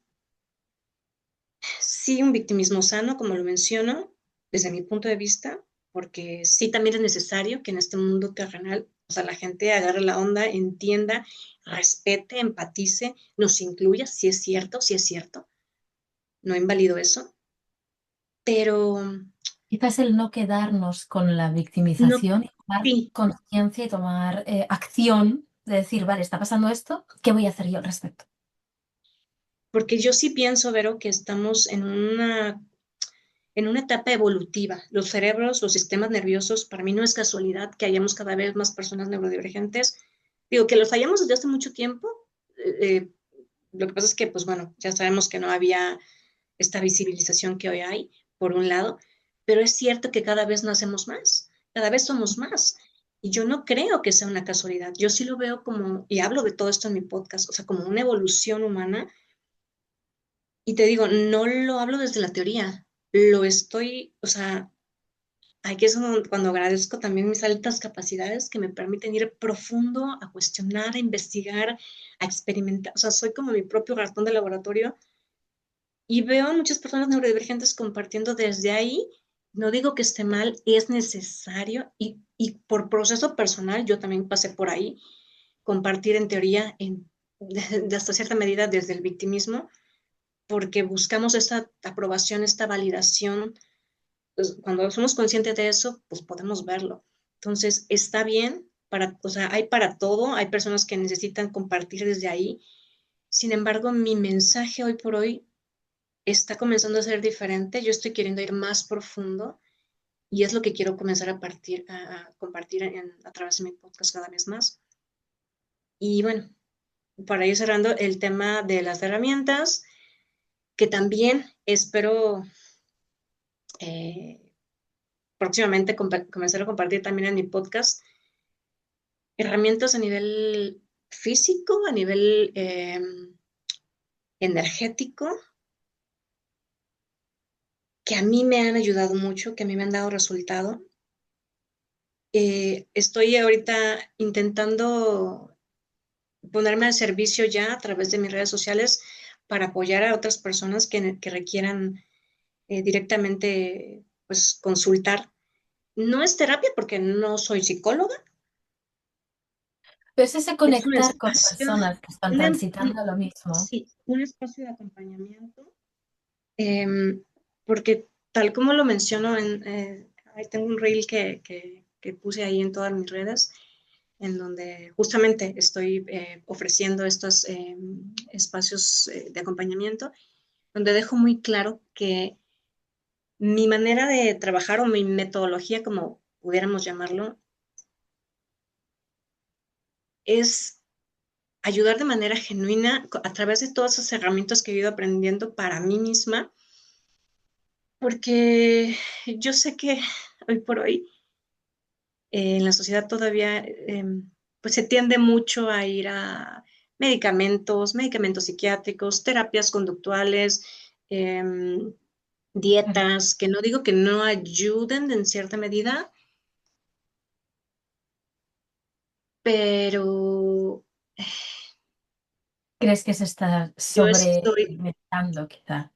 Sí, un victimismo sano, como lo menciono, desde mi punto de vista, porque sí también es necesario que en este mundo terrenal, o sea, la gente agarre la onda, entienda, respete, empatice, nos incluya, si es cierto, no invalido eso, pero Quizás el no quedarnos con la no, victimización y tomar sí, conciencia y tomar acción de decir, vale, está pasando esto, ¿qué voy a hacer yo al respecto? porque yo sí pienso, Vero, que estamos en una etapa evolutiva. Los cerebros, los sistemas nerviosos, para mí no es casualidad que hayamos cada vez más personas neurodivergentes. Digo, que los hayamos desde hace mucho tiempo. eh, lo que pasa es que, pues bueno, ya sabemos que no había esta visibilización que hoy hay, por un lado, pero es cierto que cada vez nacemos más, cada vez somos más. Y yo no creo que sea una casualidad. Yo sí lo veo como, y hablo de todo esto en mi podcast, o sea, como una evolución humana. Y te digo, no lo hablo desde la teoría, lo estoy, o sea, aquí es cuando agradezco también mis altas capacidades que me permiten ir profundo a cuestionar, a investigar, a experimentar. O sea, soy como mi propio ratón de laboratorio y veo a muchas personas neurodivergentes compartiendo desde ahí. No digo que esté mal, es necesario y por proceso personal, yo también pasé por ahí, compartir en teoría de hasta cierta medida desde el victimismo, porque buscamos esta aprobación, esta validación pues, cuando somos conscientes de eso, pues podemos verlo. Entonces, está bien, o sea, hay para todo, hay personas que necesitan compartir desde ahí. Sin embargo, mi mensaje hoy por hoy está comenzando a ser diferente. Yo estoy queriendo ir más profundo y es lo que quiero comenzar a compartir a través de mi podcast cada vez más. Y bueno, para ir cerrando el tema de las herramientas, que también espero eh, próximamente comenzar a compartir también en mi podcast, herramientas a nivel físico, a nivel energético, que a mí me han ayudado mucho, que a mí me han dado resultado. Estoy ahorita intentando ponerme al servicio ya a través de mis redes sociales para apoyar a otras personas que requieran directamente pues consultar. No es terapia porque no soy psicóloga, Pero es ese es un conectar con espacio, personas que están transitando lo mismo. sí, un espacio de acompañamiento, em, porque tal como lo menciono, ahí tengo un reel que puse ahí en todas mis redes, en donde justamente estoy ofreciendo estos espacios de acompañamiento, donde dejo muy claro que mi manera de trabajar o mi metodología, como pudiéramos llamarlo, es ayudar de manera genuina a través de todas esas herramientas que he ido aprendiendo para mí misma, porque yo sé que hoy por hoy en la sociedad todavía pues se tiende mucho a ir a medicamentos psiquiátricos, terapias conductuales, dietas, que no digo que no ayuden en cierta medida, pero ¿Crees que se está yo estoy, sobremedicando, quizá?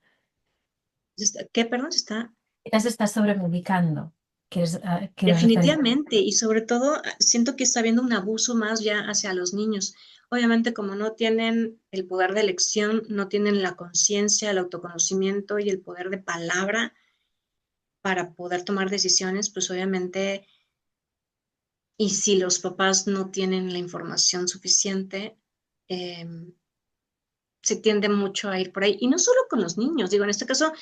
¿qué, perdón? Está Quizás se está sobremedicando, quiero referir. definitivamente, y sobre todo siento que está habiendo un abuso más ya hacia los niños. Obviamente, como no tienen el poder de elección, no tienen la conciencia, el autoconocimiento y el poder de palabra para poder tomar decisiones, pues obviamente, y si los papás no tienen la información suficiente, eh, se tiende mucho a ir por ahí. Y no solo con los niños, digo, en este caso,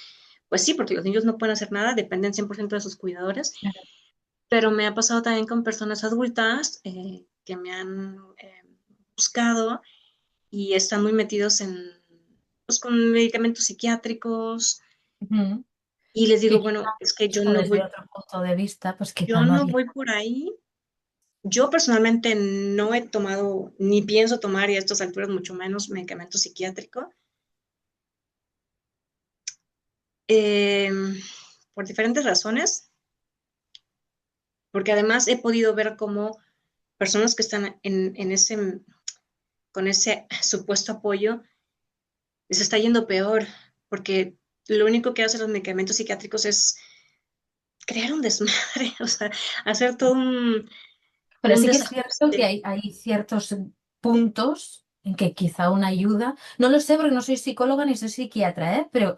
pues sí, porque los niños no pueden hacer nada, dependen 100% de sus cuidadores, pero me ha pasado también con personas adultas que me han buscado y están muy metidos pues, con medicamentos psiquiátricos Ujú. y les Que digo, quizá bueno, es que visto desde otro punto de vista, pues quizá yo no no es. voy por ahí. Yo personalmente no he tomado, ni pienso tomar, y a estas alturas mucho menos, medicamento psiquiátrico, eh, por diferentes razones, porque además he podido ver cómo personas que están con ese supuesto apoyo, les está yendo peor, porque lo único que hacen los medicamentos psiquiátricos es crear un desmadre, o sea, hacer todo Pero un sí que es cierto que desajuste. hay ciertos puntos en que quizá una ayuda, no lo sé porque no soy psicóloga ni soy psiquiatra, ¿eh? Pero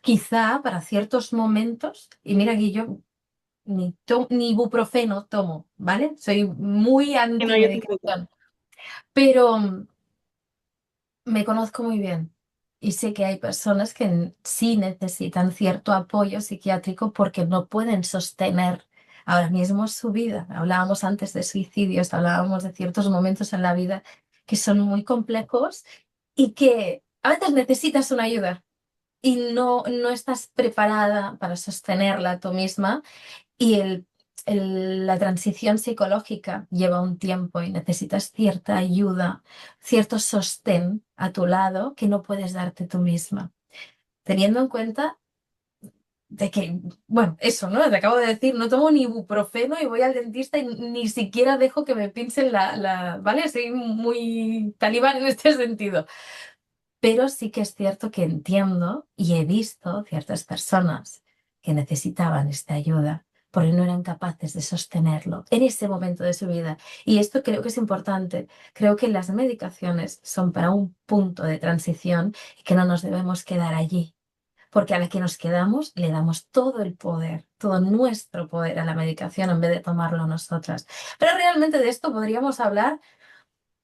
quizá para ciertos momentos, y mira que yo ni ibuprofeno tomo, ¿vale? Soy muy Que no, yo tampoco. anti-medicación, pero me conozco muy bien y sé que hay personas que sí necesitan cierto apoyo psiquiátrico porque no pueden sostener ahora mismo su vida. Hablábamos antes de suicidios, hablábamos de ciertos momentos en la vida que son muy complejos y que a veces necesitas una ayuda y no estás preparada para sostenerla tú misma y la transición psicológica lleva un tiempo y necesitas cierta ayuda, cierto sostén a tu lado que no puedes darte tú misma. Teniendo en cuenta de que, bueno, eso, ¿no? Te acabo de decir, no tomo ni ibuprofeno y voy al dentista y ni siquiera dejo que me pinchen ¿vale? Soy muy talibán en este sentido. Pero sí que es cierto que entiendo y he visto ciertas personas que necesitaban esta ayuda porque no eran capaces de sostenerlo en ese momento de su vida. Y esto creo que es importante. Creo que las medicaciones son para un punto de transición y que no nos debemos quedar allí, porque a la que nos quedamos le damos todo el poder, todo nuestro poder a la medicación en vez de tomarlo nosotras. Pero realmente de esto podríamos hablar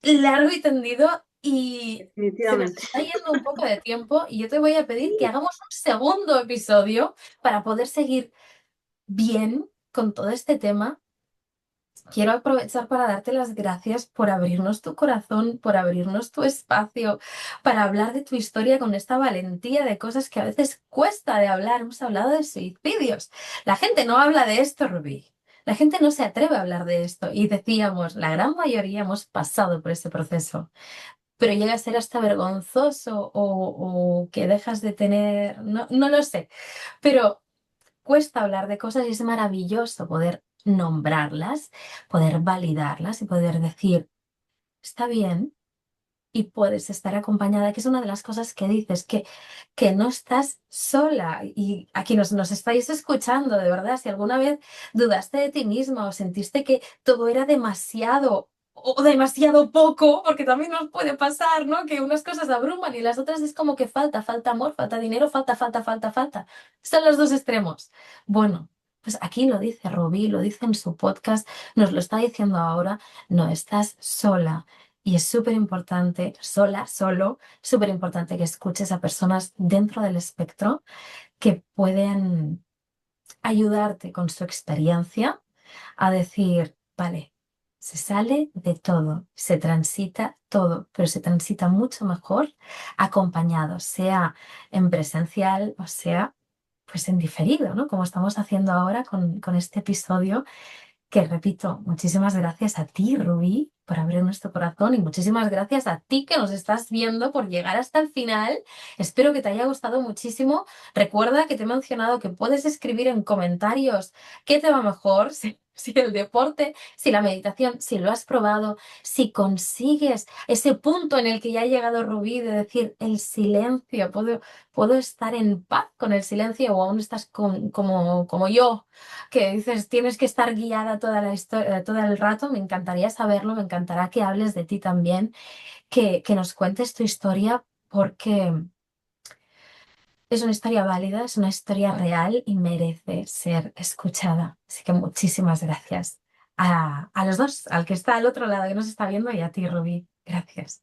largo y tendido y se nos Definitivamente. está yendo un poco de tiempo y yo te voy a pedir que hagamos un segundo episodio para poder seguir bien con todo este tema. Quiero aprovechar para darte las gracias por abrirnos tu corazón, por abrirnos tu espacio, para hablar de tu historia con esta valentía de cosas que a veces cuesta de hablar. Hemos hablado de suicidios. La gente no habla de esto, Rubí. La gente no se atreve a hablar de esto. Y decíamos, la gran mayoría hemos pasado por ese proceso, pero llega a ser hasta vergonzoso o que dejas de tener, no, no lo sé, pero cuesta hablar de cosas y es maravilloso poder nombrarlas, poder validarlas y poder decir, está bien y puedes estar acompañada, que es una de las cosas que dices, que no estás sola. Y aquí nos estáis escuchando, de verdad, si alguna vez dudaste de ti misma o sentiste que todo era demasiado o demasiado poco, porque también nos puede pasar, ¿no? Que unas cosas abruman y las otras es como que falta amor, falta dinero, falta. Son los dos extremos. Bueno, pues aquí lo dice Rubí, lo dice en su podcast, nos lo está diciendo ahora, no estás sola. Y es súper importante, solo, súper importante que escuches a personas dentro del espectro que pueden ayudarte con su experiencia a decir, vale, se sale de todo, se transita todo, pero se transita mucho mejor acompañado, sea en presencial o sea pues en diferido, ¿no? Como estamos haciendo ahora con este episodio que repito, muchísimas gracias a ti, Rubí, por abrir nuestro corazón y muchísimas gracias a ti que nos estás viendo por llegar hasta el final. Espero que te haya gustado muchísimo. Recuerda que te he mencionado que puedes escribir en comentarios qué te va mejor, si el deporte, si la meditación, si lo has probado, si consigues ese punto en el que ya ha llegado Rubí de decir el silencio, puedo estar en paz con el silencio o aún estás como yo que dices tienes que estar guiada toda la historia, todo el rato. Me encantaría saberlo, me encantará que hables de ti también, que nos cuentes tu historia porque es una historia válida, es una historia real y merece ser escuchada. Así que muchísimas gracias a los dos, al que está al otro lado que nos está viendo y a ti, Rubí. Gracias.